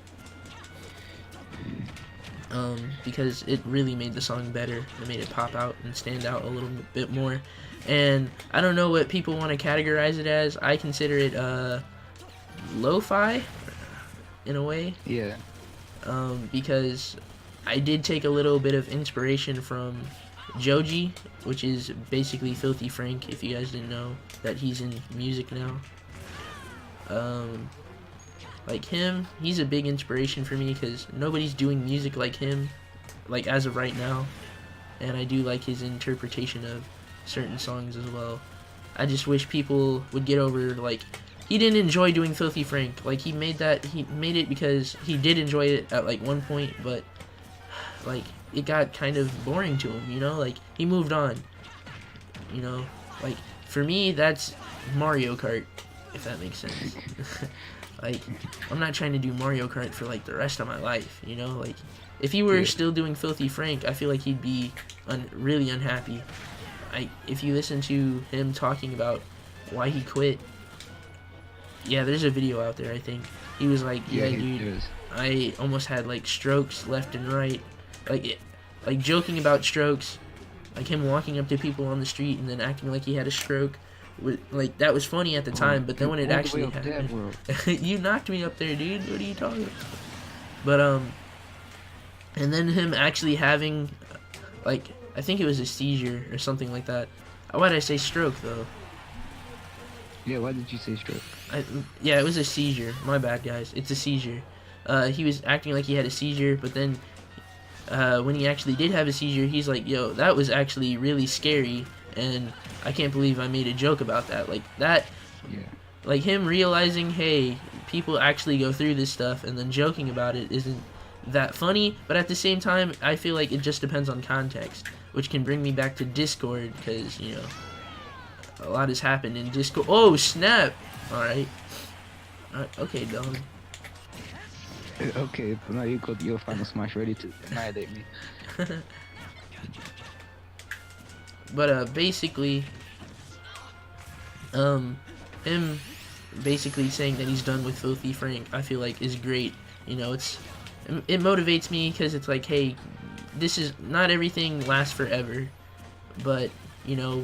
because it really made the song better. It made it pop out and stand out a little bit more. And I don't know what people want to categorize it as. I consider it lo-fi in a way. Yeah. Because I did take a little bit of inspiration from Joji, which is basically Filthy Frank, if you guys didn't know that he's in music now. Like him, he's a big inspiration for me because nobody's doing music like him, like as of right now. And I do like his interpretation of certain songs as well. I just wish people would get over, like, he didn't enjoy doing Filthy Frank. Like, he made it because he did enjoy it at, like, one point, but, like, it got kind of boring to him, you know? Like, he moved on, you know? Like, for me, that's Mario Kart, if that makes sense. Like, I'm not trying to do Mario Kart for, like, the rest of my life, you know? Like, if he were still doing Filthy Frank, I feel like he'd be really unhappy. If you listen to him talking about why he quit, yeah, there's a video out there, I think. He was like, yeah dude, I almost had, like, strokes left and right. Like joking about strokes. Like, him walking up to people on the street and then acting like he had a stroke. Like, that was funny at the time, but then when it actually happened... You knocked me up there, dude. What are you talking about? But, and then him actually having, like, I think it was a seizure or something like that. Why did I say stroke, though? Yeah, why did you say stroke? Yeah, it was a seizure. My bad, guys. It's a seizure. He was acting like he had a seizure, but then when he actually did have a seizure, he's like, yo, that was actually really scary, and I can't believe I made a joke about that. Like, that, like, him realizing, hey, people actually go through this stuff, and then joking about it isn't that funny, but at the same time, I feel like it just depends on context, which can bring me back to Discord, because, you know, a lot has happened in Discord. Oh, snap! Alright. Okay, dog. Okay, but now you got your final smash ready to annihilate me. But, basically, him basically saying that he's done with Filthy Frank, I feel like is great. You know, it motivates me because it's like, hey, this is not everything lasts forever, but, you know,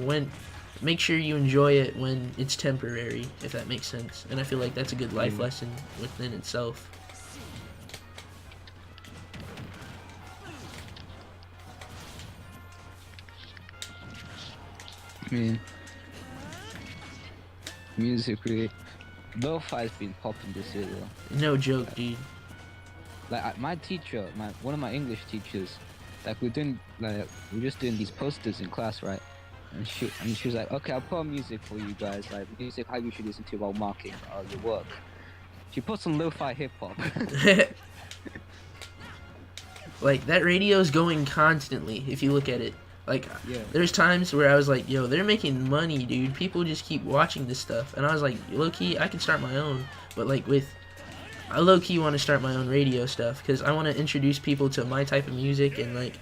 make sure you enjoy it when it's temporary, if that makes sense. And I feel like that's a good life lesson within itself. I mean, musically, lo-fi's been popping this year, though. No joke, dude. Like, my teacher, one of my English teachers, like, we're just doing these posters in class, right? And she was like, okay, I'll put on music for you guys, like music how you should listen to while marking your work. She put some lo-fi hip-hop. Like, that radio's going constantly, if you look at it. Like, there's times where I was like, yo, they're making money, dude. People just keep watching this stuff. And I was like, low-key, I can start my own. But, like, I low-key want to start my own radio stuff, because I want to introduce people to my type of music and, like,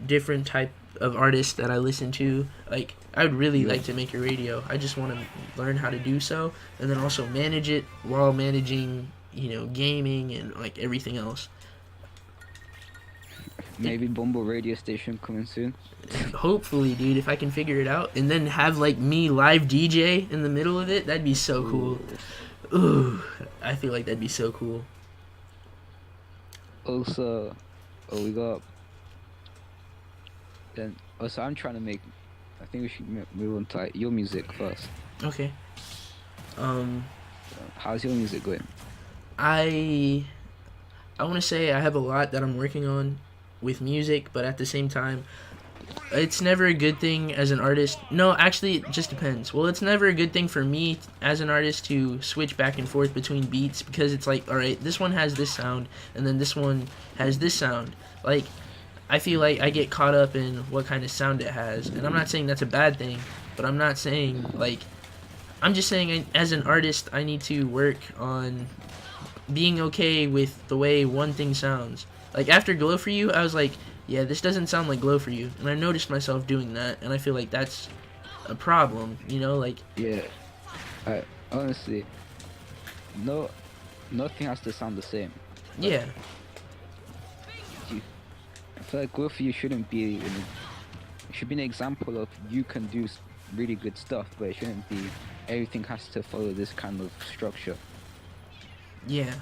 different type of artists that I listen to. Like, I would really like to make a radio. I just want to learn how to do so, and then also manage it while managing, you know, gaming and, like, everything else. Maybe Bombo radio station coming soon. Hopefully, dude, if I can figure it out, and then have, like, me live DJ in the middle of it, that'd be so cool. Ooh, I feel like that'd be so cool. Also, we got. Then also, I'm trying to make. I think we should move on to, like, your music first. Okay. How's your music going? I want to say I have a lot that I'm working on with music, but at the same time, it's never a good thing as an artist. No, actually, it just depends. Well, it's never a good thing for me as an artist to switch back and forth between beats, because it's like, alright, this one has this sound, and then this one has this sound. Like, I feel like I get caught up in what kind of sound it has, and I'm not saying that's a bad thing, but I'm not saying, like, I'm just saying as an artist, I need to work on being okay with the way one thing sounds. Like, after Glow For You, I was like, yeah, this doesn't sound like Glow For You. And I noticed myself doing that, and I feel like that's a problem, you know? Like, yeah. Honestly, nothing has to sound the same. Yeah. I feel like Glow For You shouldn't be... It should be an example of you can do really good stuff, but it shouldn't be everything has to follow this kind of structure. Yeah.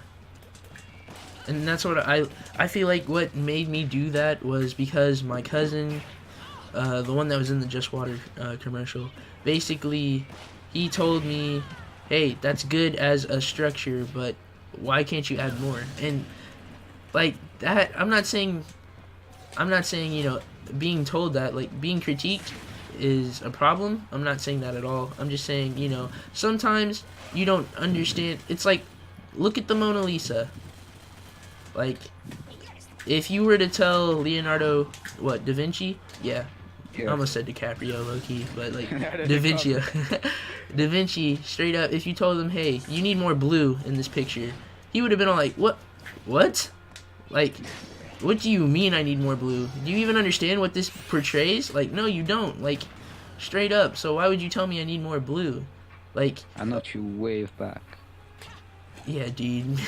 And that's what I feel like what made me do that was because my cousin, the one that was in the Just Water commercial, basically he told me, hey, that's good as a structure, but why can't you add more? And like that, I'm not saying you know, being told that, like, being critiqued is a problem. I'm not saying that at all. I'm just saying, you know, sometimes you don't understand. It's like, look at the Mona Lisa. Like, if you were to tell Leonardo, what, Da Vinci? Yeah. I almost said DiCaprio, low-key, but, like, Da Vinci. Da Vinci, straight up, if you told him, hey, you need more blue in this picture, he would have been all like, what? Like, what do you mean I need more blue? Do you even understand what this portrays? Like, no, you don't. Like, straight up. So why would you tell me I need more blue? Like, I knocked you way back. yeah, dude.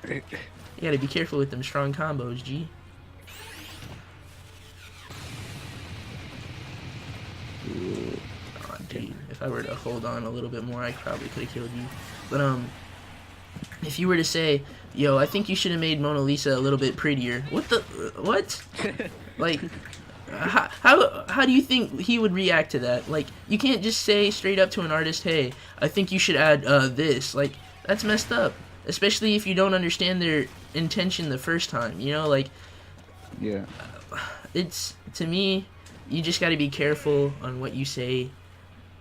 You gotta be careful with them strong combos, G. Aw, dude. If I were to hold on a little bit more, I probably could have killed you. But, if you were to say, yo, I think you should have made Mona Lisa a little bit prettier. What? Like, how do you think he would react to that? Like, you can't just say straight up to an artist, hey, I think you should add this. Like, that's messed up. Especially if you don't understand their intention the first time, you know? Like, yeah. It's, to me, you just gotta be careful on what you say,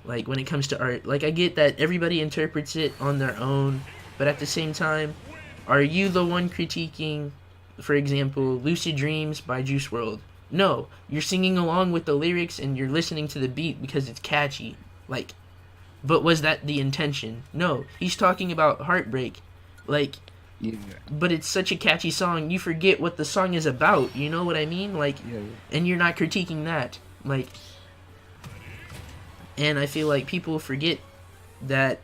like, when it comes to art. Like, I get that everybody interprets it on their own, but at the same time, are you the one critiquing, for example, Lucid Dreams by Juice WRLD? No, you're singing along with the lyrics and you're listening to the beat because it's catchy. Like, but was that the intention? No, he's talking about heartbreak. Like, Yeah. but it's such a catchy song, you forget what the song is about, you know what I mean? Like, Yeah. and you're not critiquing that. Like, and I feel like people forget that.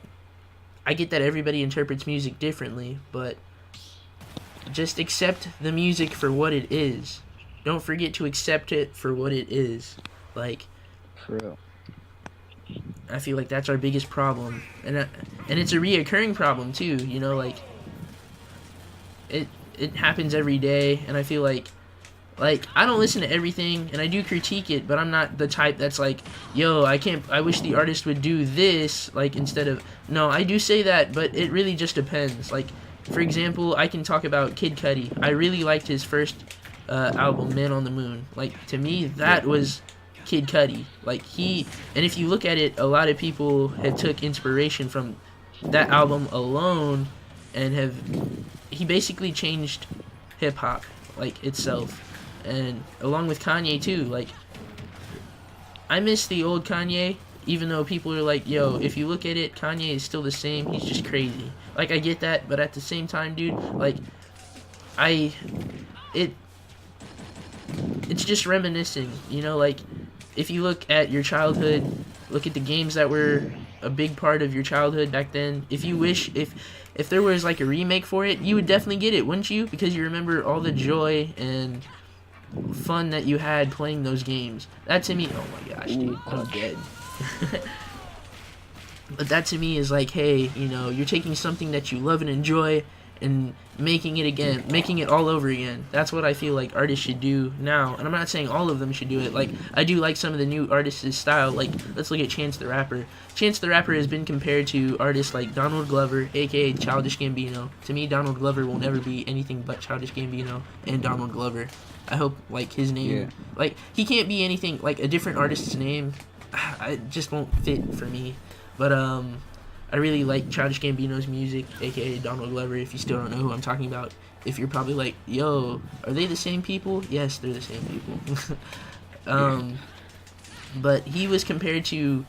I get that everybody interprets music differently, but just accept the music for what it is. Don't forget to accept it for what it is. Like, For real. I feel like that's our biggest problem, and it's a reoccurring problem too. You know, like, it happens every day, and I feel like I don't listen to everything, and I do critique it, but I'm not the type that's like, yo, I wish the artist would do this, like, instead of, no, I do say that, but it really just depends. Like, for example, I can talk about Kid Cudi. I really liked his first album, Man on the Moon. Like, to me, that was Kid Cudi. Like, and if you look at it, a lot of people have took inspiration from that album alone, and he basically changed hip-hop, like, itself. And along with Kanye too, like, I miss the old Kanye, even though people are like, yo, if you look at it, Kanye is still the same, he's just crazy. Like, I get that, but at the same time, dude, like, it's just reminiscing, you know? Like, if you look at your childhood, look at the games that were a big part of your childhood back then, if you wish, if there was like a remake for it, you would definitely get it, wouldn't you? Because you remember all the joy and fun that you had playing those games. That to me, oh my gosh, dude, I'm dead. But that to me is like, hey, you know, you're taking something that you love and enjoy and making it all over again. That's what I feel like artists should do now. And I'm not saying all of them should do it. Like, I do like some of the new artists' style. Like, let's look at Chance the Rapper. Chance the Rapper has been compared to artists like Donald Glover, aka Childish Gambino. To me, Donald Glover will never be anything but Childish Gambino and Donald Glover. I hope, like, his name, like, he can't be anything, like, a different artist's name. It just won't fit for me. But, I really like Childish Gambino's music, aka Donald Glover, if you still don't know who I'm talking about. If you're probably like, yo, are they the same people? Yes, they're the same people. But he was compared to,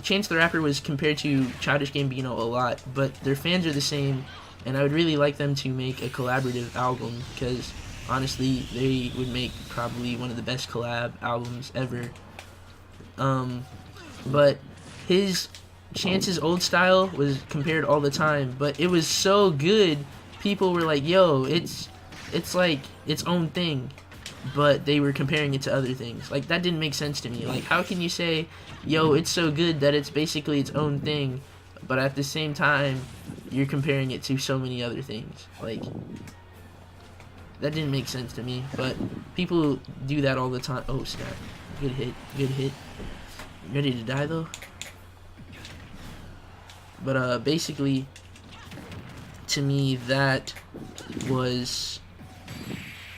Chance the Rapper was compared to Childish Gambino a lot, but their fans are the same, and I would really like them to make a collaborative album, because honestly, they would make probably one of the best collab albums ever. But Chance's old style was compared all the time, but it was so good, people were like, yo, it's like its own thing, but they were comparing it to other things. Like, that didn't make sense to me. Like, how can you say, yo, it's so good that it's basically its own thing, but at the same time, you're comparing it to so many other things? Like, that didn't make sense to me, but people do that all the time. Oh, snap. Good hit. Ready to die, though? But, basically, to me that was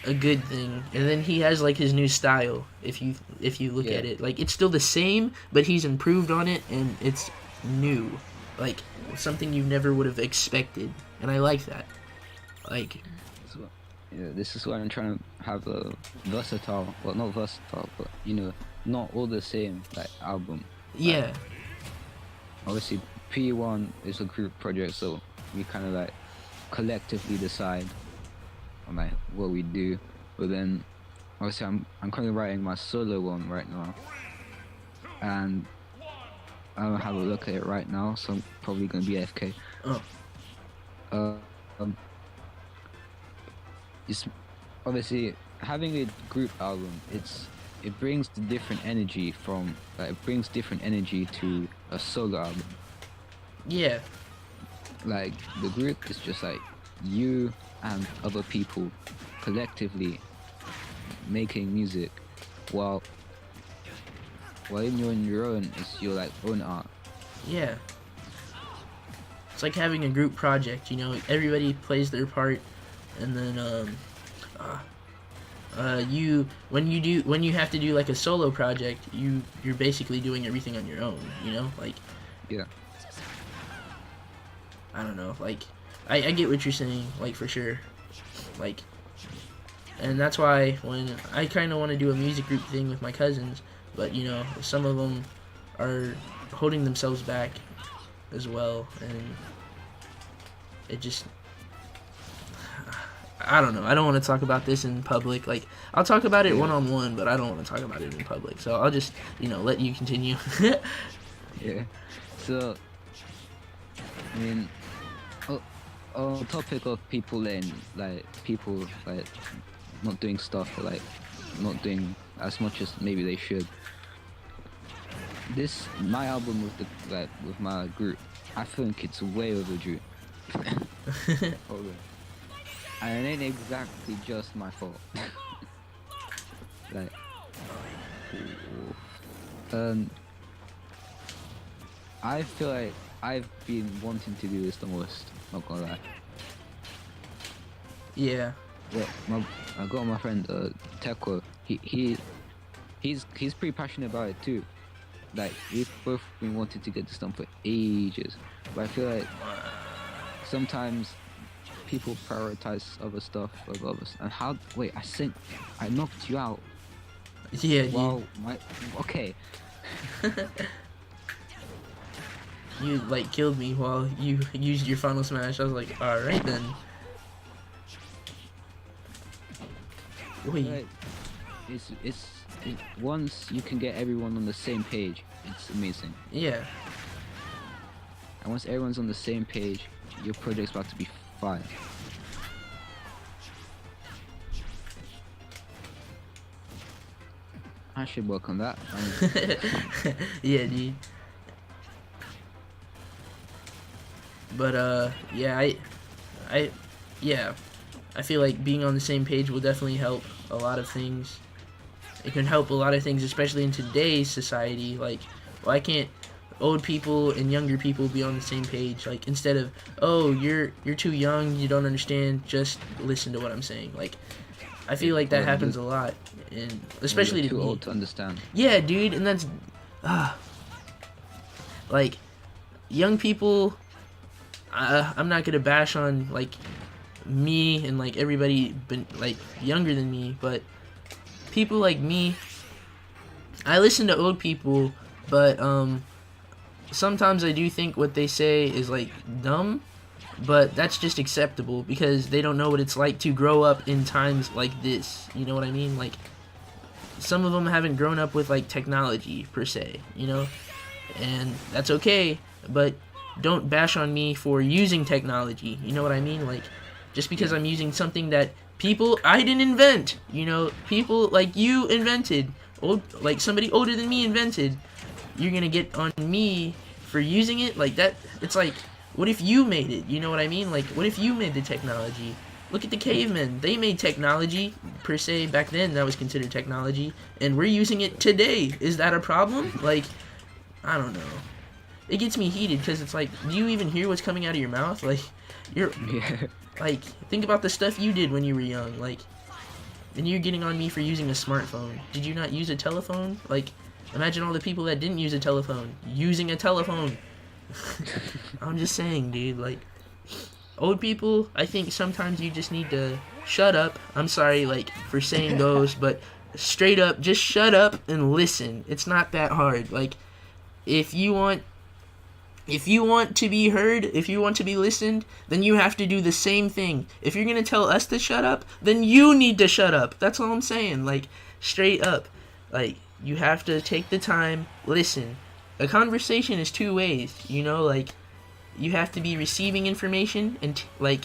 a good thing. And then he has like his new style. If you look Yeah. at it, like it's still the same, but he's improved on it, and it's new, like something you never would have expected, and I like that. Like, So, yeah, this is why I'm trying to have a versatile, well, not versatile, but not all the same like album. yeah, Obviously, P1 is a group project, so we kind of like collectively decide on like what we do. But then, obviously, I'm currently writing my solo one right now, and I don't have a look at it right now, so I'm probably gonna be AFK. oh, Um, it's obviously having a group album. It brings the different energy from it brings different energy to a solo album. yeah, Like the group is just like you and other people collectively making music, while you're on your own, it's your like own art. yeah. It's like having a group project. You know, everybody plays their part, and then when you have to do like a solo project, you're basically doing everything on your own. You know, like, Yeah. I don't know, like, I get what you're saying, like, for sure, like, and that's why when I kind of want to do a music group thing with my cousins, but you know, some of them are holding themselves back as well, and it just, I don't know, I don't want to talk about this in public. Like, I'll talk about it Yeah. one-on-one, but I don't want to talk about it in public, so I'll just, let you continue. Yeah. So, I mean, on topic of people not doing stuff, or like not doing as much as maybe they should. My album with my group, I think it's way overdue. Hold on. And it ain't exactly just my fault. Like, I feel like I've been wanting to do this the most, not gonna lie. Yeah. Yeah, I got my friend Tekwo. He's pretty passionate about it too. Like, we've both been wanting to get this done for ages, but I feel like sometimes people prioritize other stuff over others. And I knocked you out. Yeah, Wow, okay. you like killed me while you used your final smash. I was like, all right then. Wait. Like, once you can get everyone on the same page, it's amazing. Yeah. And once everyone's on the same page, your project's about to be fire. I should work on that. Yeah, dude. But yeah, I feel like being on the same page will definitely help a lot of things. It can help a lot of things, especially in today's society. Like, why can't old people and younger people be on the same page? Like, instead of, oh, you're too young, you don't understand, just listen to what I'm saying. Like, I feel like that happens a lot, and especially you're to too me. old to understand. Yeah, dude, and that's like, young people. I'm not gonna bash on like me and like everybody been like younger than me, but people like me, I listen to old people, but sometimes I do think what they say is like dumb, but that's just acceptable because they don't know what it's like to grow up in times like this. You know what I mean? Like, some of them haven't grown up with like technology per se, and that's okay, but don't bash on me for using technology. You know what I mean? Like, just because I'm using something that I didn't invent, people like you invented, like somebody older than me invented, you're gonna get on me for using it like that. It's like, what if you made it? You know what I mean? Like, what if you made the technology? Look at the cavemen. They made technology, per se. Back then, that was considered technology, and we're using it today. Is that a problem? Like, I don't know. it gets me heated because it's like, do you even hear what's coming out of your mouth? Like, you're Yeah. like, think about the stuff you did when you were young. Like, and you're getting on me for using a smartphone. Did you not use a telephone? Like, imagine all the people that didn't use a telephone using a telephone. I'm just saying, dude. Like, old people, I think sometimes you just need to shut up. I'm sorry, like, for saying those, but straight up, just shut up and listen. It's not that hard. Like, if you want to be heard, if you want to be listened, then you have to do the same thing. If you're gonna tell us to shut up, then you need to shut up. That's all I'm saying. Like, straight up. Like, you have to take the time, listen. A conversation is two ways, you know, like, you have to be receiving information and, like,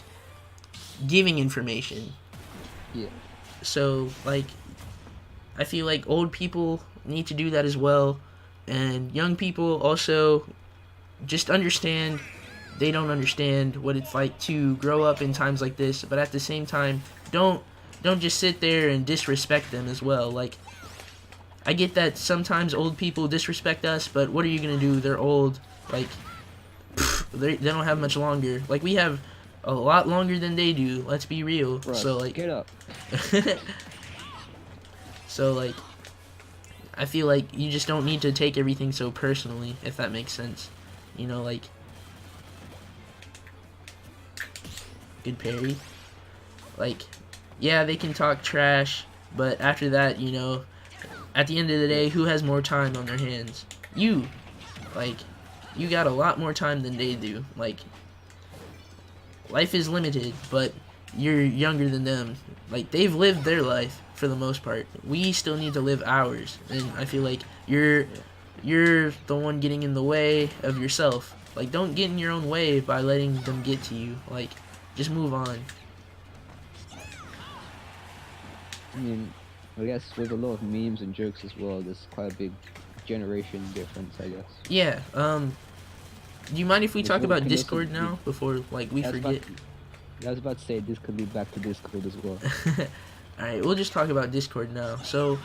giving information. Yeah. So, like, I feel like old people need to do that as well. And young people also just understand they don't understand what it's like to grow up in times like this, but at the same time, don't just sit there and disrespect them as well. Like, I get that sometimes old people disrespect us, but what are you gonna do? They're old. Like, they don't have much longer. Like, we have a lot longer than they do. Let's be real. Russ, So, like, get up. so, like, I feel like you just don't need to take everything so personally, if that makes sense. You know, like, good parry. Like, yeah, they can talk trash, but after that, you know, at the end of the day, who has more time on their hands? You. Like, you got a lot more time than they do. Like, life is limited, but you're younger than them. Like, they've lived their life for the most part. We still need to live ours, and I feel like you're the one getting in the way of yourself. Like, don't get in your own way by letting them get to you. Like, just move on. I mean, I guess with a lot of memes and jokes as well, there's quite a big generation difference, I guess. Yeah, do you mind if we Yes, talk well, about can Discord listen- now before, like, we I was forget? I was about to say this could lead back to Discord as well. Alright, we'll just talk about Discord now. So,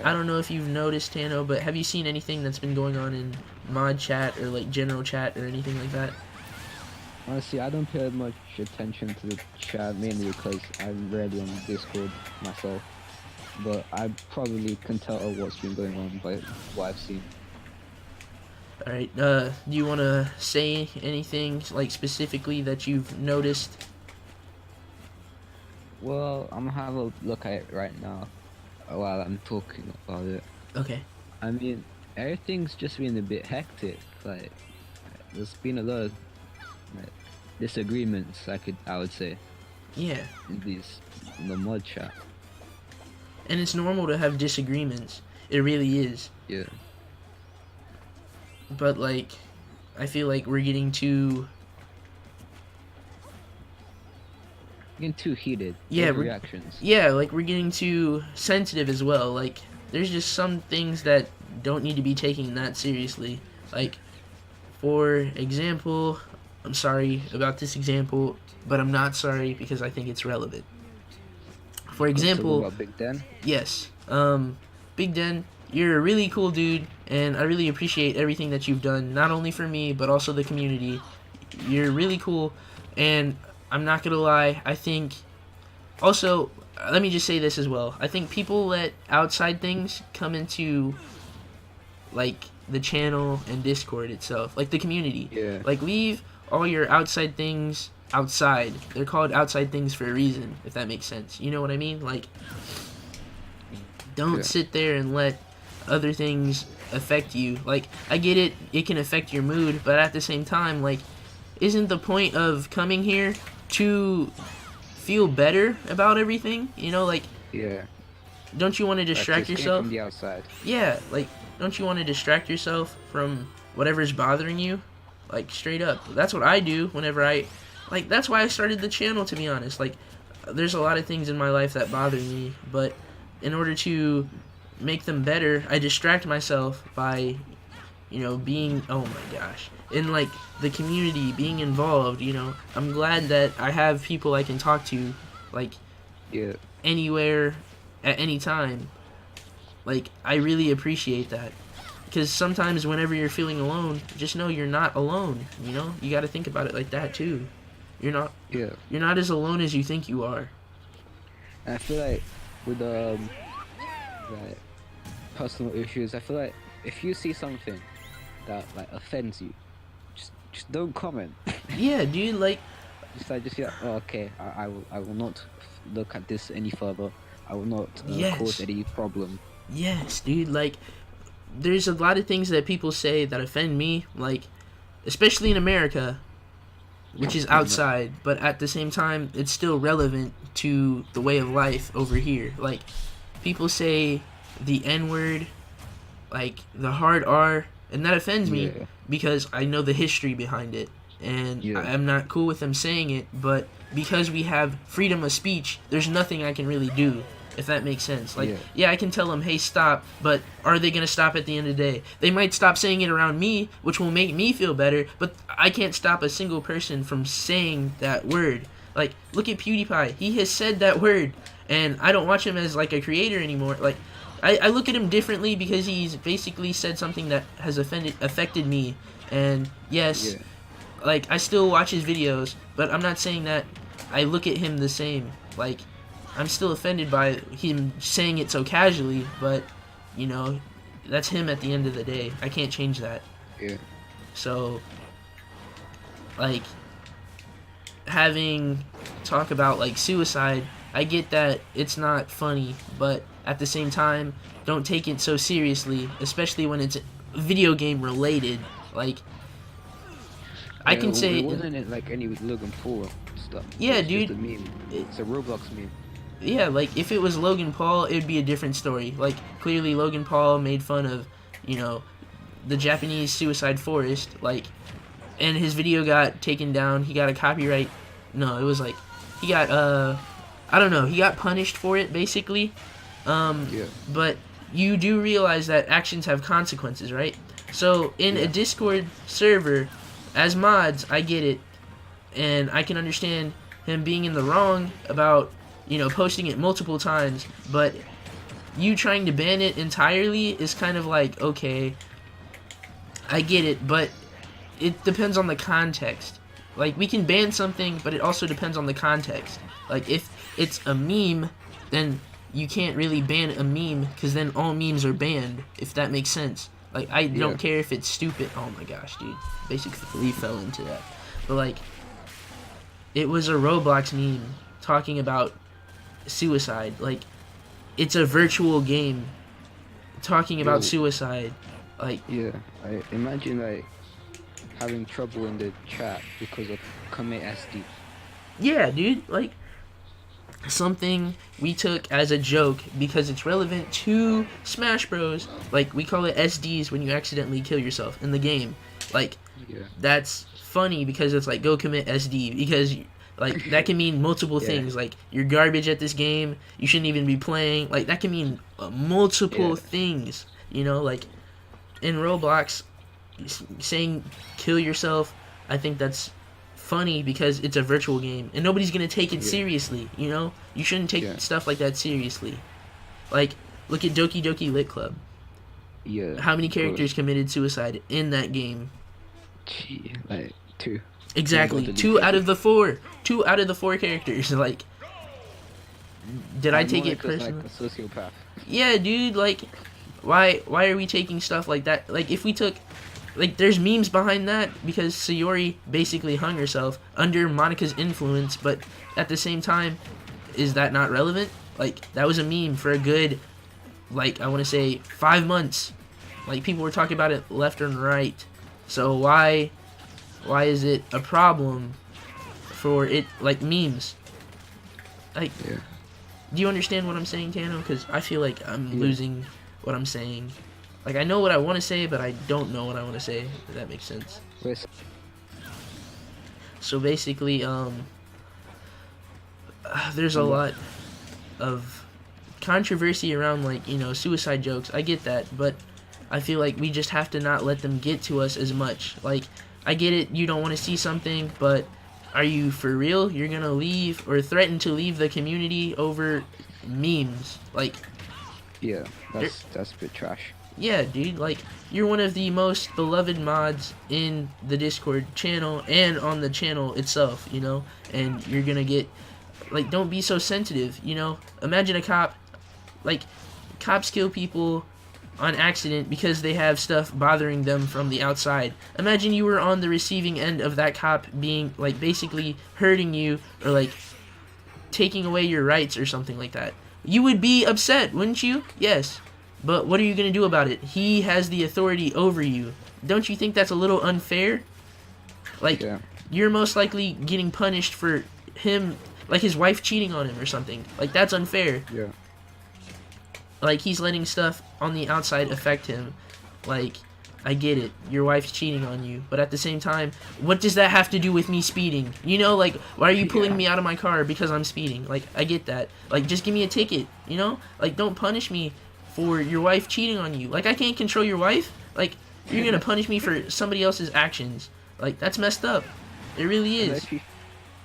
I don't know if you've noticed, Tano, but have you seen anything that's been going on in mod chat or, like, general chat or anything like that? Honestly, I don't pay much attention to the chat, mainly because I'm rarely on Discord myself. But I probably can tell what's been going on by what I've seen. Alright, do you want to say anything, like, specifically that you've noticed? Well, I'm gonna have a look at it right now while I'm talking about it. Okay. I mean, everything's just been a bit hectic. Like, there's been a lot of like, disagreements. I would say Yeah. in the mod chat. And it's normal to have disagreements. It really is. Yeah. But, like, I feel like we're getting too... Getting too heated. Yeah, Those we're- reactions. Yeah, like, we're getting too sensitive as well. Like, there's just some things that don't need to be taken that seriously. Like, for example, I'm sorry about this example, but I'm not sorry because I think it's relevant. For example, About Big Den. yes, Big Den, you're a really cool dude, and I really appreciate everything that you've done, not only for me, but also the community. You're really cool, and I'm not gonna lie, I think, also, let me just say this as well, I think people let outside things come into, like, the channel and Discord itself, like the community. Yeah. Like, leave all your outside things outside. They're called outside things for a reason, if that makes sense. You know what I mean? Like, don't Yeah. sit there and let other things affect you. Like, I get it, it can affect your mood, but at the same time, like, isn't the point of coming here to feel better about everything? You know, like, Yeah. don't you want to distract Like, escape yourself? from the outside. Yeah, like, don't you want to distract yourself from whatever's bothering you? Like, straight up. That's what I do whenever like, that's why I started the channel, to be honest. Like, there's a lot of things in my life that bother me, but in order to make them better, I distract myself by, you know, being, oh my gosh, in, like, the community, being involved, you know. I'm glad that I have people I can talk to, like, Yeah. anywhere, at any time. Like, I really appreciate that. because sometimes whenever you're feeling alone, just know you're not alone. You know, you got to think about it like that too. You're not Yeah. you're not as alone as you think you are. And I feel like with like personal issues, I feel like if you see something that like offends you, just don't comment. Yeah, dude. Like, Just be like, oh, okay, I will not look at this any further. I will not Yes. cause any problem. yes, dude. Like, there's a lot of things that people say that offend me. Like, especially in America, which is outside, but at the same time, it's still relevant to the way of life over here. Like, people say the N word, like the hard R, and that offends me Yeah. because I know the history behind it. And Yeah. I'm not cool with them saying it, but because we have freedom of speech, there's nothing I can really do, if that makes sense. Like, yeah, I can tell them, hey, stop, but are they going to stop at the end of the day? They might stop saying it around me, which will make me feel better, but I can't stop a single person from saying that word. Like, look at PewDiePie. He has said that word, and I don't watch him as, like, a creator anymore. Like, I look at him differently because he's basically said something that has affected me, and yes... Yeah. Like, I still watch his videos, but I'm not saying that I look at him the same. Like, I'm still offended by him saying it so casually, but, you know, that's him at the end of the day. I can't change that. Yeah. So, like, having talk about, like, suicide, I get that it's not funny, but at the same time, don't take it so seriously, especially when it's video game related. Like, I can say... It wasn't like any Logan Paul stuff. Yeah, it's dude. Just a meme. It's a Roblox meme. Yeah, like, if it was Logan Paul, it would be a different story. Like, clearly Logan Paul made fun of, you know, the Japanese suicide forest, like, and his video got taken down. He got a copyright... No, it was like... He got, I don't know. He got punished for it, basically. Yeah. But you do realize that actions have consequences, right? So, in a Discord server... As mods, I get it, and I can understand him being in the wrong about, you know, posting it multiple times, but you trying to ban it entirely is kind of like, okay, I get it, but it depends on the context. Like, we can ban something, but it also depends on the context. Like, if it's a meme, then you can't really ban a meme, because then all memes are banned, if that makes sense. Like, I don't care if it's stupid. Oh my gosh, dude. Basically fell into that. But, like, it was a Roblox meme talking about suicide. Like, it's a virtual game talking about suicide. Like, yeah, I imagine, like, having trouble in the chat because of commit SD. Yeah, dude. Like, something we took as a joke because it's relevant to Smash Bros. Like, we call it SDs when you accidentally kill yourself in the game. Like, that's funny because it's like, go commit SD, because like that can mean multiple things. Like, you're garbage at this game, you shouldn't even be playing. Like, that can mean multiple things, you know. Like, in Roblox, saying kill yourself, I think that's funny because it's a virtual game and nobody's gonna take it seriously, you know. You shouldn't take stuff like that seriously. Like, look at Doki Doki Lit Club. Yeah. How many characters committed suicide in that game? Gee, like 2. Exactly. 2 out of the 4. 2 out of the 4 characters. Like, did I take it personally? Like a sociopath. Yeah, dude. Like, why are we taking stuff like that? Like, if we took, like, there's memes behind that because Sayori basically hung herself under Monica's influence, but at the same time, is that not relevant? Like, that was a meme for a good, like, I want to say 5 months. Like, people were talking about it left and right. So why is it a problem for it, like, memes? Like, do you understand what I'm saying, Tano? Because I feel like I'm losing what I'm saying. Like, I know what I want to say, but I don't know what I want to say, if that makes sense. So basically, there's a lot of controversy around, like, you know, suicide jokes. I get that, but I feel like we just have to not let them get to us as much. Like, I get it, you don't want to see something, but are you for real? You're gonna leave or threaten to leave the community over memes? Like, yeah, that's a bit trash. Yeah, dude, like, you're one of the most beloved mods in the Discord channel and on the channel itself, you know? And you're gonna get, like, don't be so sensitive, you know? Imagine a cop, like, cops kill people on accident because they have stuff bothering them from the outside. Imagine you were on the receiving end of that cop being, like, basically hurting you or, like, taking away your rights or something like that. You would be upset, wouldn't you? Yes. But what are you going to do about it? He has the authority over you. Don't you think that's a little unfair? Like, Yeah. you're most likely getting punished for him, like his wife cheating on him or something. Like, that's unfair. Yeah. Like, he's letting stuff on the outside affect him. Like, I get it. Your wife's cheating on you. But at the same time, what does that have to do with me speeding? You know, like, why are you pulling me out of my car because I'm speeding? Like, I get that. Like, just give me a ticket, you know? Like, don't punish me for your wife cheating on you. Like, I can't control your wife. Like, you're gonna punish me for somebody else's actions. Like, that's messed up. It really is.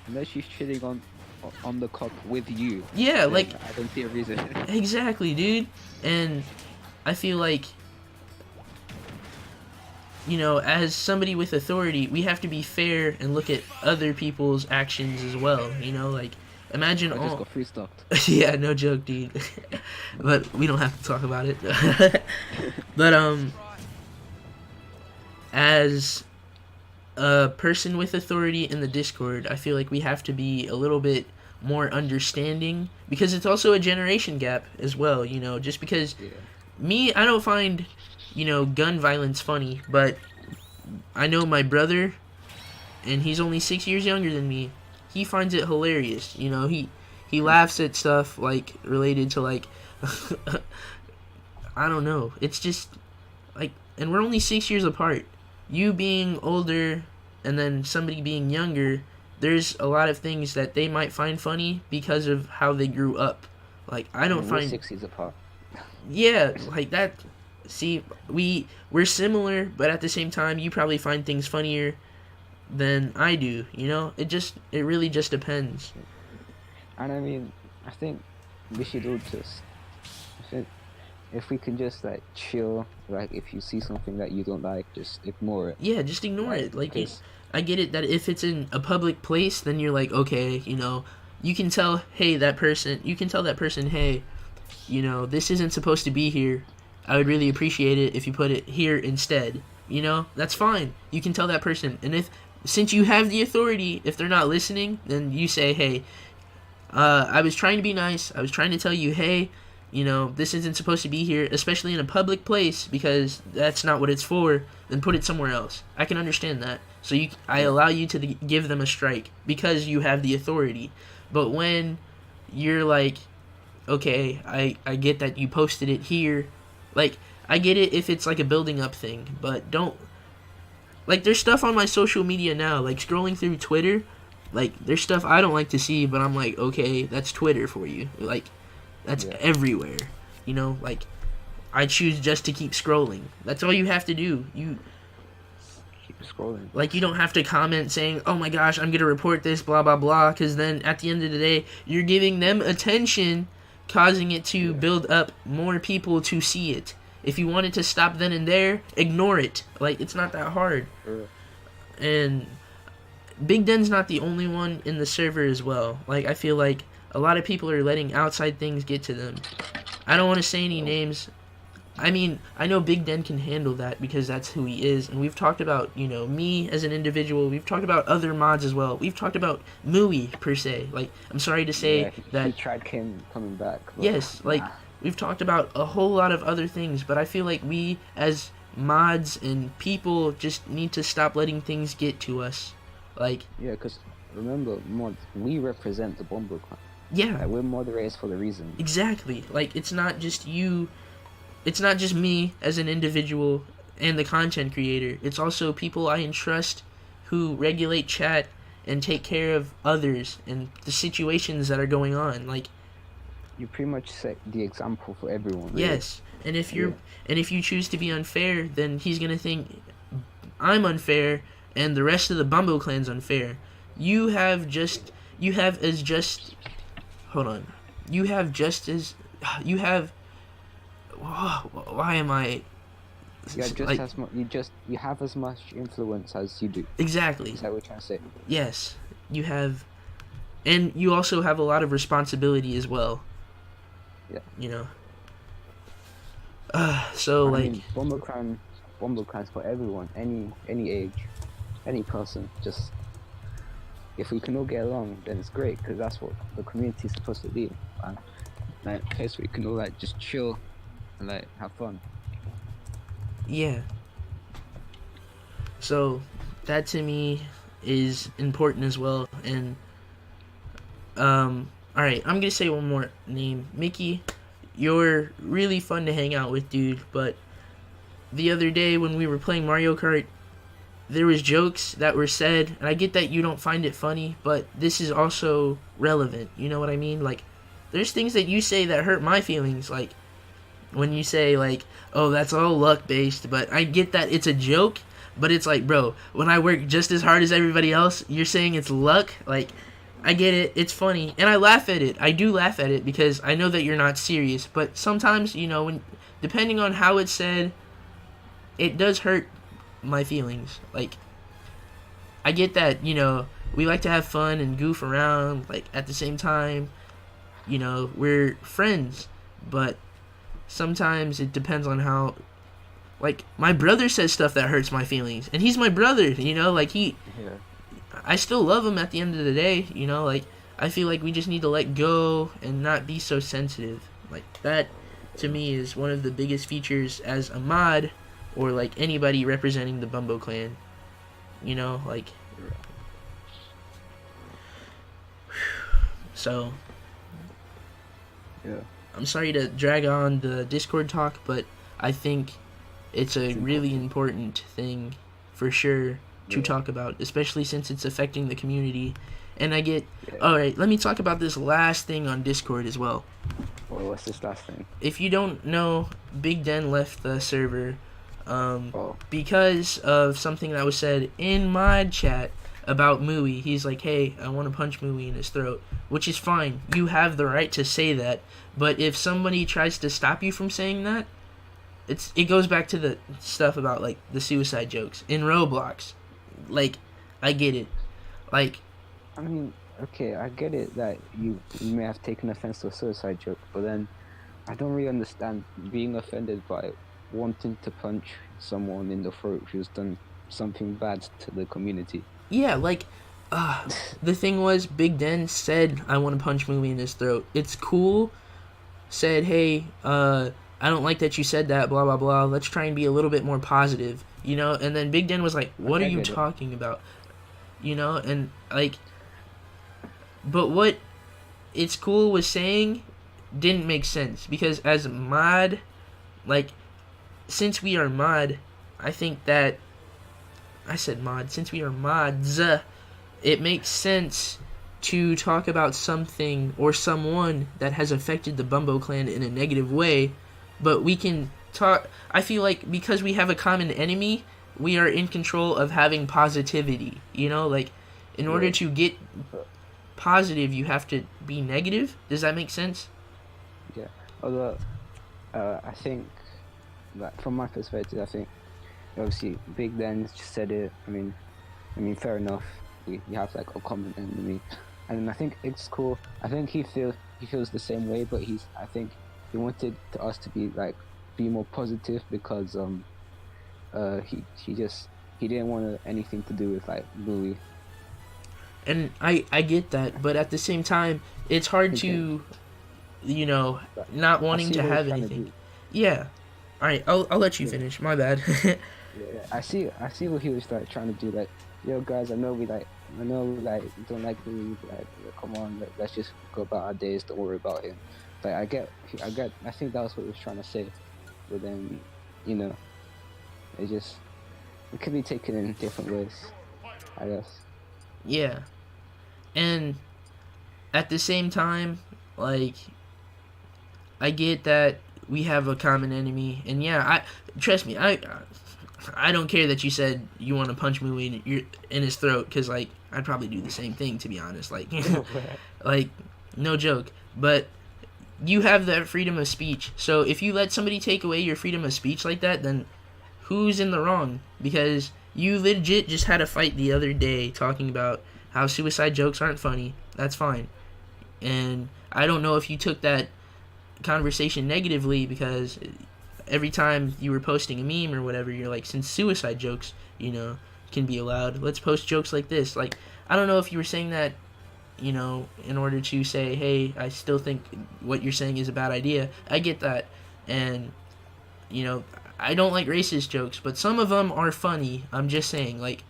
Unless she's cheating on the cop with you. Yeah, like, I don't see a reason. exactly, dude. And I feel like, you know, as somebody with authority, we have to be fair and look at other people's actions as well. You know, like, imagine I all. just got free stocked. Yeah, no joke, dude. But we don't have to talk about it. But as a person with authority in the Discord, I feel like we have to be a little bit more understanding because it's also a generation gap as well, you know, just because me, I don't find, you know, gun violence funny, but I know my brother, and he's only 6 years younger than me, he finds it hilarious, you know, he laughs at stuff, like, related to, like, I don't know, it's just, like, and we're only 6 years apart. You being older and then somebody being younger, there's a lot of things that they might find funny because of how they grew up. Like, I don't We're find 6 years apart. Yeah, like that. See, we're similar, but at the same time, you probably find things funnier than I do. You know, it really just depends. And I mean, I think we should all just, I think, if we can just like chill, like if you see something that you don't like, just ignore it. Yeah, just ignore it. Like, because- I get it that if it's in a public place, then you're like, okay, you know, you can tell, hey, you can tell that person, hey, you know, this isn't supposed to be here. I would really appreciate it if you put it here instead. You know, that's fine. You can tell that person. And since you have the authority, if they're not listening, then you say, hey, I was trying to be nice. I was trying to tell you, hey, you know, this isn't supposed to be here, especially in a public place, because that's not what it's for. Then put it somewhere else. I can understand that. So I allow you to give them a strike because you have the authority. But when you're like, okay, I get that you posted it here. Like, I get it if it's like a building up thing, but don't, like, there's stuff on my social media now, like scrolling through Twitter, like, there's stuff I don't like to see, but I'm like, okay, that's Twitter for you. Like, that's everywhere. You know, like, I choose just to keep scrolling. That's all you have to do. You keep scrolling. Like, you don't have to comment saying, oh my gosh, I'm gonna report this, blah blah blah, because then at the end of the day, you're giving them attention, causing it to build up more people to see it. If you want it to stop then and there, ignore it. Like, it's not that hard. And Big Den's not the only one in the server as well. Like, I feel like a lot of people are letting outside things get to them. I don't want to say any names. I mean, I know Big Den can handle that because that's who he is. And we've talked about, you know, me as an individual. We've talked about other mods as well. We've talked about Mui, per se. Like, I'm sorry to say that... he tried coming back. Yes, like, we've talked about a whole lot of other things. But I feel like we, as mods and people, just need to stop letting things get to us. Like... Yeah, because remember, mods, we represent the Bombo clan. Yeah. Like, we're moderators for the reason. Exactly. Like, it's not just you... It's not just me as an individual and the content creator. It's also people I entrust who regulate chat and take care of others and the situations that are going on. Like, you pretty much set the example for everyone. Really. Yes, and if you choose to be unfair, then he's gonna think I'm unfair and the rest of the Bombo clan's unfair. You have why am I You're just Like, as much. You have as much influence as you do. exactly. Is that what you're trying to say? Yes, you have, and you also have a lot of responsibility as well. Yeah. You know. So I like, mean, Bombo crimes for everyone, any age, any person. Just if we can all get along, then it's great because that's what the community is supposed to be. And like, place where we can all like just chill and like have fun. yeah. So that to me is important as well. And all right, I'm gonna say one more name, Mickey. You're really fun to hang out with, dude. But the other day when we were playing Mario Kart, there was jokes that were said, and I get that you don't find it funny, but this is also relevant. You know what I mean? Like, there's things that you say that hurt my feelings. Like when you say like, "Oh, that's all luck based," but I get that it's a joke. But it's like, bro, when I work just as hard as everybody else, you're saying it's luck? Like, I get it. It's funny. And I laugh at it. I do laugh at it because I know that you're not serious. But sometimes, you know, when depending on how it's said, it does hurt my feelings. Like, I get that, you know, we like to have fun and goof around. Like, at the same time, you know, we're friends. But sometimes it depends on how... Like, my brother says stuff that hurts my feelings. And he's my brother, you know? Like, Yeah. I still love him at the end of the day, you know, like, I feel like we just need to let go and not be so sensitive. Like, that, to me, is one of the biggest features as a mod, or, like, anybody representing the Bombo clan. You know, like... So... Yeah. I'm sorry to drag on the Discord talk, but I think it's a really important thing, for sure, to talk about, especially since it's affecting the community. And I get... Alright, let me talk about this last thing on Discord as well. Well, what's this last thing? If you don't know, Big Den left the server because of something that was said in mod chat about Mooey. He's like, hey, I want to punch Mooey in his throat, which is fine. You have the right to say that. But if somebody tries to stop you from saying that, it goes back to the stuff about, like, the suicide jokes in Roblox. Like, I get it. Like, I mean, okay, I get it that you may have taken offense to a suicide joke, but then I don't really understand being offended by wanting to punch someone in the throat who's done something bad to the community. yeah, like, the thing was, Big Den said, I want to punch Mooey in his throat. It's cool. Said, hey, I don't like that you said that, blah, blah, blah. Let's try and be a little bit more positive, you know? And then Big Den was like, what are you talking about? You know? And, like, but what It's Cool was saying didn't make sense. Because as mod, like, since we are mod, I think that... I said mod. Since we are mods, it makes sense to talk about something or someone that has affected the Bombo clan in a negative way, but we can talk... I feel like because we have a common enemy, we are in control of having positivity, you know? Like, in order to get positive, you have to be negative. Does that make sense? Yeah. Although, I think, like, from my perspective, I think, obviously, Big Dan just said it. I mean, fair enough. We have, like, a common enemy. And I think it's cool. I think he feels the same way, but I think he wanted us to be more positive because he didn't want anything to do with, like, Louis. And I get that, but at the same time, it's hard to, you know, not wanting to have anything. Yeah. All right, I'll let you finish. My bad. Yeah, I see what he was like trying to do. Like, yo, guys, I know you don't like me. Like, come on, let's just go about our days. Don't worry about him. Like, I think that was what he was trying to say. But then, you know, it could be taken in different ways, I guess. Yeah, and at the same time, like, I get that we have a common enemy, and yeah, trust me, I don't care that you said you want to punch Mooey in his throat, because, like, I'd probably do the same thing, to be honest. Like, like, no joke. But you have that freedom of speech. So if you let somebody take away your freedom of speech like that, then who's in the wrong? Because you legit just had a fight the other day talking about how suicide jokes aren't funny. That's fine. And I don't know if you took that conversation negatively, because every time you were posting a meme or whatever, you're like, since suicide jokes, can be allowed, let's post jokes like this. Like, I don't know if you were saying that, in order to say, hey, I still think what you're saying is a bad idea. I get that. And, I don't like racist jokes, but some of them are funny. I'm just saying, like,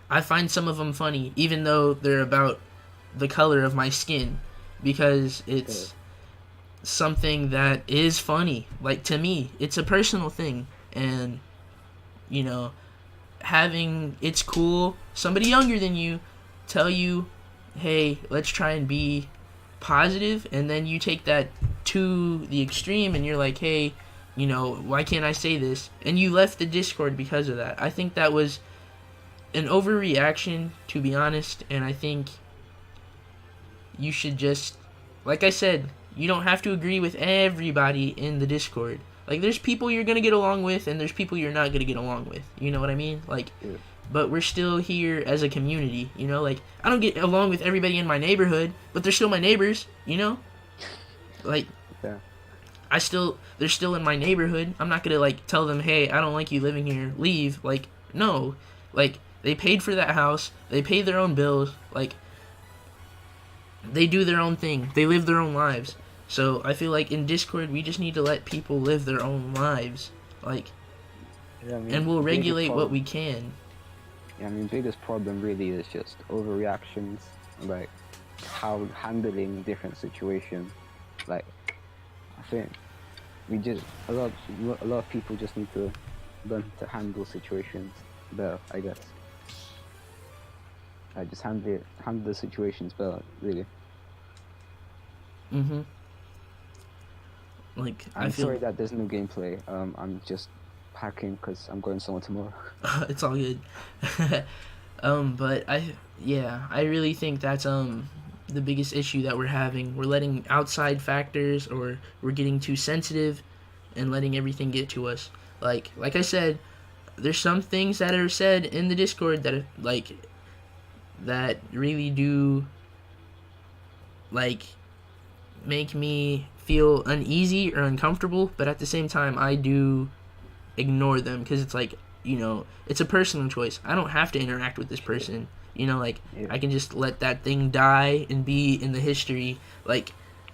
I find some of them funny, even though they're about the color of my skin, because it's something that is funny. Like, to me, it's a personal thing. And, it's cool, somebody younger than you tell you, hey, let's try and be positive, and then you take that to the extreme and you're like, hey, why can't I say this? And you left the Discord because of that. I think that was an overreaction, to be honest, and I think you should just, like I said, you don't have to agree with everybody in the Discord. Like, there's people you're gonna get along with, and there's people you're not gonna get along with. You know what I mean? Like, Yeah. but we're still here as a community, Like, I don't get along with everybody in my neighborhood, but they're still my neighbors, Like, Yeah. they're still in my neighborhood. I'm not gonna, like, tell them, hey, I don't like you living here, leave. Like, no. Like, they paid for that house, they pay their own bills, like, they do their own thing, they live their own lives. So I feel like in Discord, we just need to let people live their own lives, like, Yeah, I mean, and we'll the biggest regulate what problem- we can. Yeah, I mean, biggest problem really is just overreactions, like how handling different situations. Like, I think a lot of people just need to learn to handle situations better, I guess. I just handle the situations better, really. Like, I'm I feel sorry that there's no gameplay. I'm just packing because I'm going somewhere tomorrow. it's all good. But I really think that's the biggest issue that we're having. We're letting outside factors, or we're getting too sensitive and letting everything get to us. Like I said, there's some things that are said in the Discord that that really do, like, make me feel uneasy or uncomfortable, but at the same time I do ignore them, because it's like, it's a personal choice. I don't have to interact with this person. Like, Yeah. I can just let that thing die and be in the history,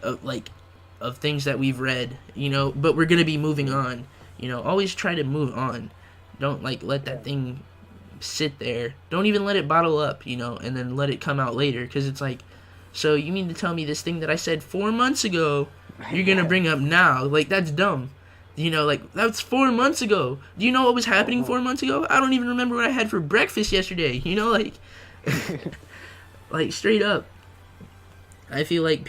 of things that we've read. But we're gonna be moving on. Always try to move on. Don't, like, let that thing sit there. Don't even let it bottle up. And then let it come out later, because it's like, so you mean to tell me this thing that I said 4 months ago, you're gonna bring up now? Like, that's dumb. Like, that's 4 months ago. Do you know what was happening 4 months ago? I don't even remember what I had for breakfast yesterday. Like, like, straight up. I feel like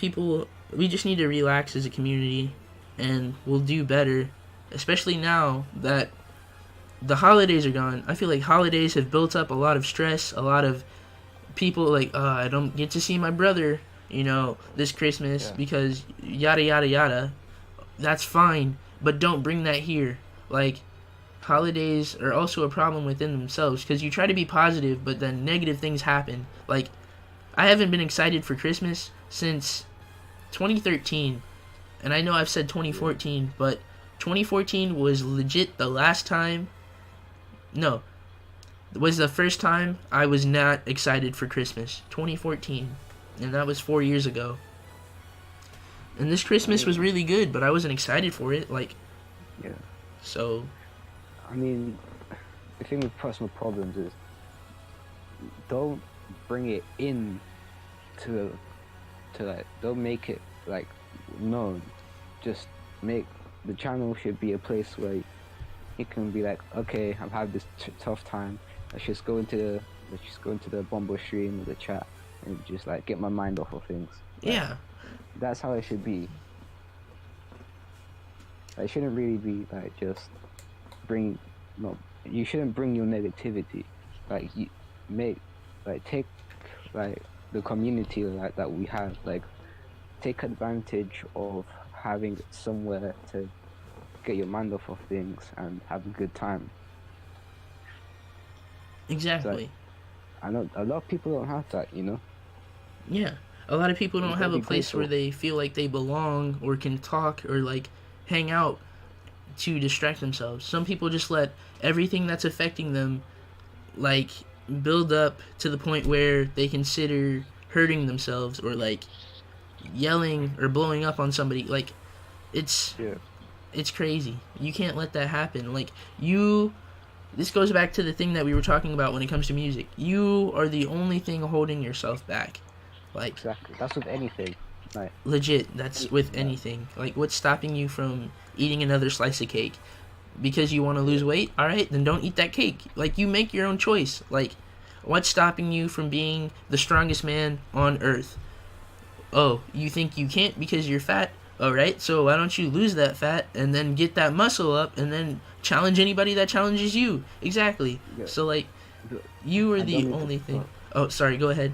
we just need to relax as a community, and we'll do better. Especially now that the holidays are gone. I feel like holidays have built up a lot of stress, a lot of people like, I don't get to see my brother, this Christmas because yada yada yada. That's fine, but don't bring that here. Like, holidays are also a problem within themselves, because you try to be positive, but then negative things happen. Like, I haven't been excited for Christmas since 2013, and I know I've said 2014, but 2014 was legit the last time. No, it was the first time I was not excited for Christmas. 2014, and that was 4 years ago. And this Christmas was really good, but I wasn't excited for it. Like, Yeah. so. I mean, the thing with personal problems is, don't bring it in to like, don't make it like known. Just make the channel should be a place where you can be like, okay, I've had this tough time. Let's just go into the Bombo stream, the chat, and just like get my mind off of things. Like, Yeah. That's how it should be. It shouldn't really be like just you shouldn't bring your negativity. Like, you take like the community like that we have, like, take advantage of having somewhere to get your mind off of things and have a good time. Exactly. I know a lot of people don't have that, Yeah. A lot of people You don't gotta have a be place where grateful. they feel like they belong or can talk or like hang out to distract themselves. Some people just let everything that's affecting them like build up to the point where they consider hurting themselves or like yelling or blowing up on somebody. Like it's Yeah, it's crazy. You can't let that happen. Like you this goes back to the thing that we were talking about when it comes to music. You are the only thing holding yourself back. Like exactly. That's with anything. Like legit, that's with anything that. anything. Like what's stopping you from eating another slice of cake? Because you want to Yeah, lose weight? All right, then don't eat that cake. Like you make your own choice. Like what's stopping you from being the strongest man on earth? Oh, you think you can't because you're fat? All right, so why don't you lose that fat and then get that muscle up and then challenge anybody that challenges you? Exactly. yeah. So like Look, you are I don't the mean to. only thing. Oh, sorry, go ahead.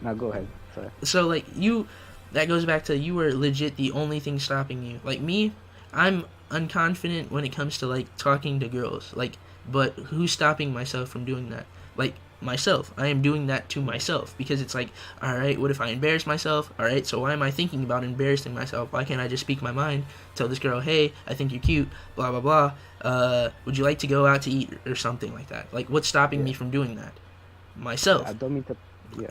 Now go ahead. Sorry. So like you that goes back to you were legit the only thing stopping you. Like me, I'm unconfident when it comes to like talking to girls. Like but who's stopping myself from doing that? Like myself. I am doing that to myself because it's like, all right, what if I embarrass myself? All right, so why am I thinking about embarrassing myself? Why can't I just speak my mind? Tell this girl, "Hey, I think you're cute, blah blah blah. Would you like to go out to eat or something like that?" Like what's stopping Yeah, me from doing that? yeah. I Myself. don't mean to. Yeah,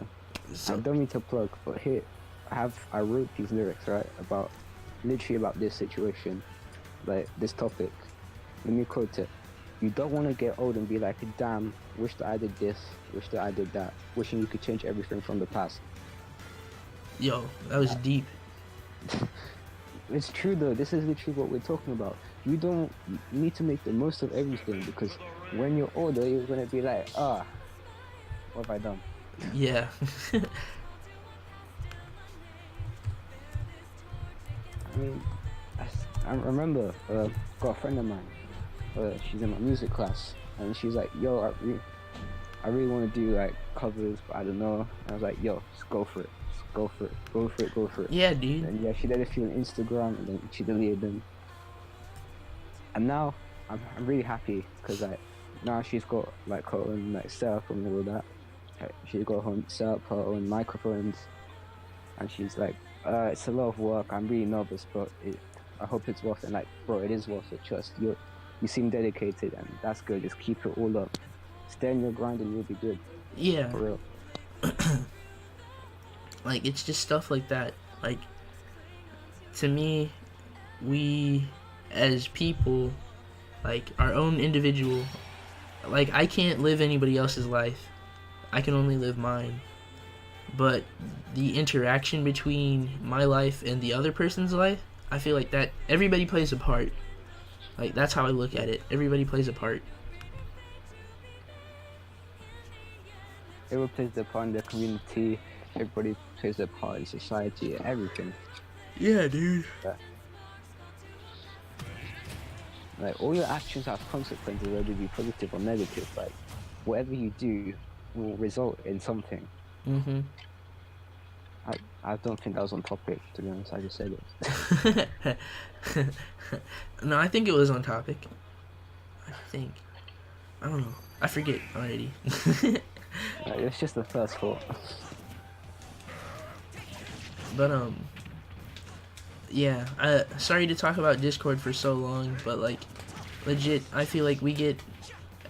I So, don't mean to plug, but here, I wrote these lyrics right about, literally about this situation, like this topic. Let me quote it. You don't want to get old and be like, damn, wish that I did this, wish that I did that, wishing you could change everything from the past. yo, that was Uh, deep. It's true though. This is literally what we're talking about. You don't need to make the most of everything because when you're older, you're gonna be like, what have I done? Yeah. I mean, I remember, got a friend of mine. She's in my music class, and she's like, "Yo, I really want to do like covers, but I don't know." And I was like, "Yo, just go for it, just go for it, go for it, go for it." Yeah, dude. And yeah, she did a few on Instagram, and then she deleted them. And now I'm really happy because like now she's got like her own like setup and all that. Like, she's got her own setup, her own microphones, and she's like, it's a lot of work. I'm really nervous, but I hope it's worth it. And like, bro, it is worth it. Trust you seem dedicated, and that's good. Just keep it all up. Stay on your grind, and you'll be good. Yeah. For real. Like, it's just stuff like that. Like, to me, we, as people, like, our own individual, like, I can't live anybody else's life. I can only live mine. But the interaction between my life and the other person's life, I feel like that everybody plays a part. Like, that's how I look at it. Everybody plays a part. Everyone plays their part in the community. Everybody plays their part in society. Everything. Yeah, dude. Like all your actions have consequences, whether it be positive or negative. Like whatever you do will result in something. Mm-hmm. I don't think that was on topic, to be honest. I just said it. No, I think it was on topic. I think. I don't know. I forget already. It's just the first thought. But yeah. Sorry to talk about Discord for so long, but like, legit, I feel like we get,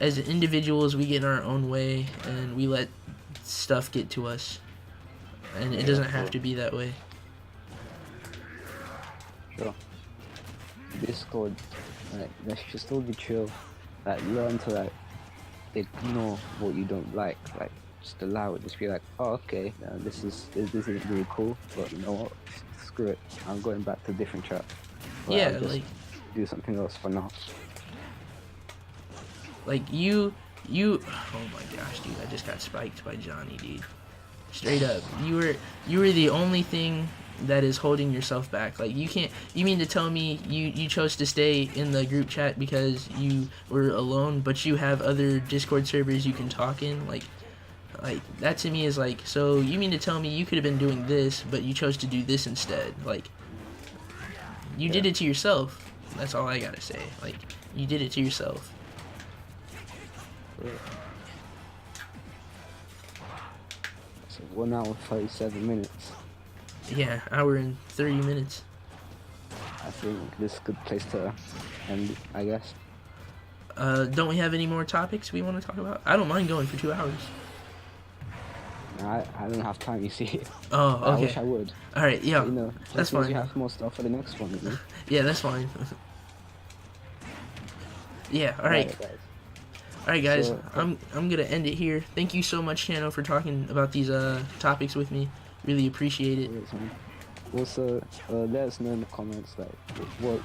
as individuals, we get in our own way and we let stuff get to us, and it doesn't have to be that way. Sure. Discord, like let's just all be chill. Like learn to like ignore what you don't like. Like just allow it. Just be like, oh okay, this isn't really cool. But you know what? Screw it. I'm going back to a different chat. Yeah, I'll just like do something else for now. you. Oh my gosh, dude! I just got spiked by Johnny, dude. Straight up, you were the only thing that is holding yourself back. Like you can't. You mean to tell me you chose to stay in the group chat because you were alone, but you have other Discord servers you can talk in? Like that to me is like, so you mean to tell me you could have been doing this, but you chose to do this instead? Like you did it to yourself. That's all I gotta say. Like, you did it to yourself. Yeah. So 1 hour 37 minutes. Yeah, hour and 30 minutes. I think this is a good place to end, I guess. Don't we have any more topics we want to talk about? I don't mind going for 2 hours. I don't have time, you see. Oh, okay. I wish I would. All right, yeah, But, you know, that's that means fine. you have more stuff for the next one, you know? Yeah, that's fine. Yeah, all right. All right, guys. So, I'm gonna end it here. Thank you so much, Chano, for talking about these topics with me. Really appreciate it. also, let us know in the comments like what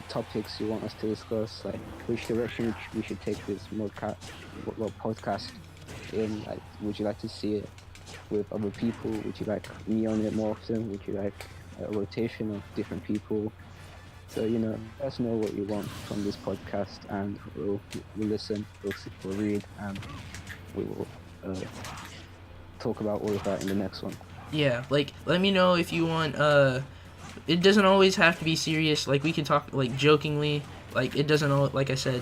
topics you want us to discuss, like which direction we should take this podcast in. Like, would you like to see it with other people? Would you like me on it more often? Would you like a rotation of different people? So, you know, let us know what you want from this podcast, and we'll listen, we'll read, and we will talk about all of that in the next one. Yeah, like, let me know if you want, it doesn't always have to be serious. Like, we can talk, like, jokingly. Like, it doesn't all, like I said,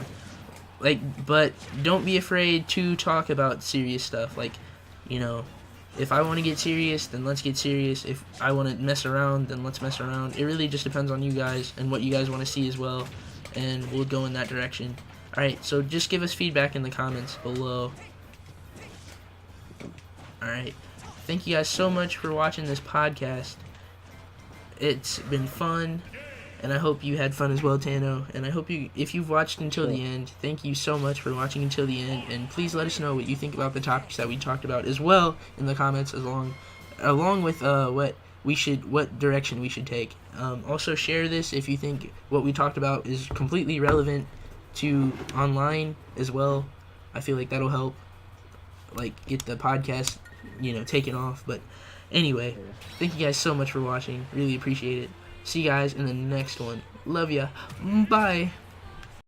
like, but don't be afraid to talk about serious stuff. Like, you know, if I want to get serious, then let's get serious. If I want to mess around, then let's mess around. It really just depends on you guys and what you guys want to see as well, and we'll go in that direction. Alright, so just give us feedback in the comments below. Alright, thank you guys so much for watching this podcast. It's been fun, and I hope you had fun as well, Tano. And I hope if you've watched until the end, thank you so much for watching until the end. And please let us know what you think about the topics that we talked about as well in the comments, along with what direction we should take. Also share this if you think what we talked about is completely relevant to online as well. I feel like that'll help, like, get the podcast, you know, taken off. But anyway, thank you guys so much for watching. Really appreciate it. See you guys in the next one. Love ya. Bye.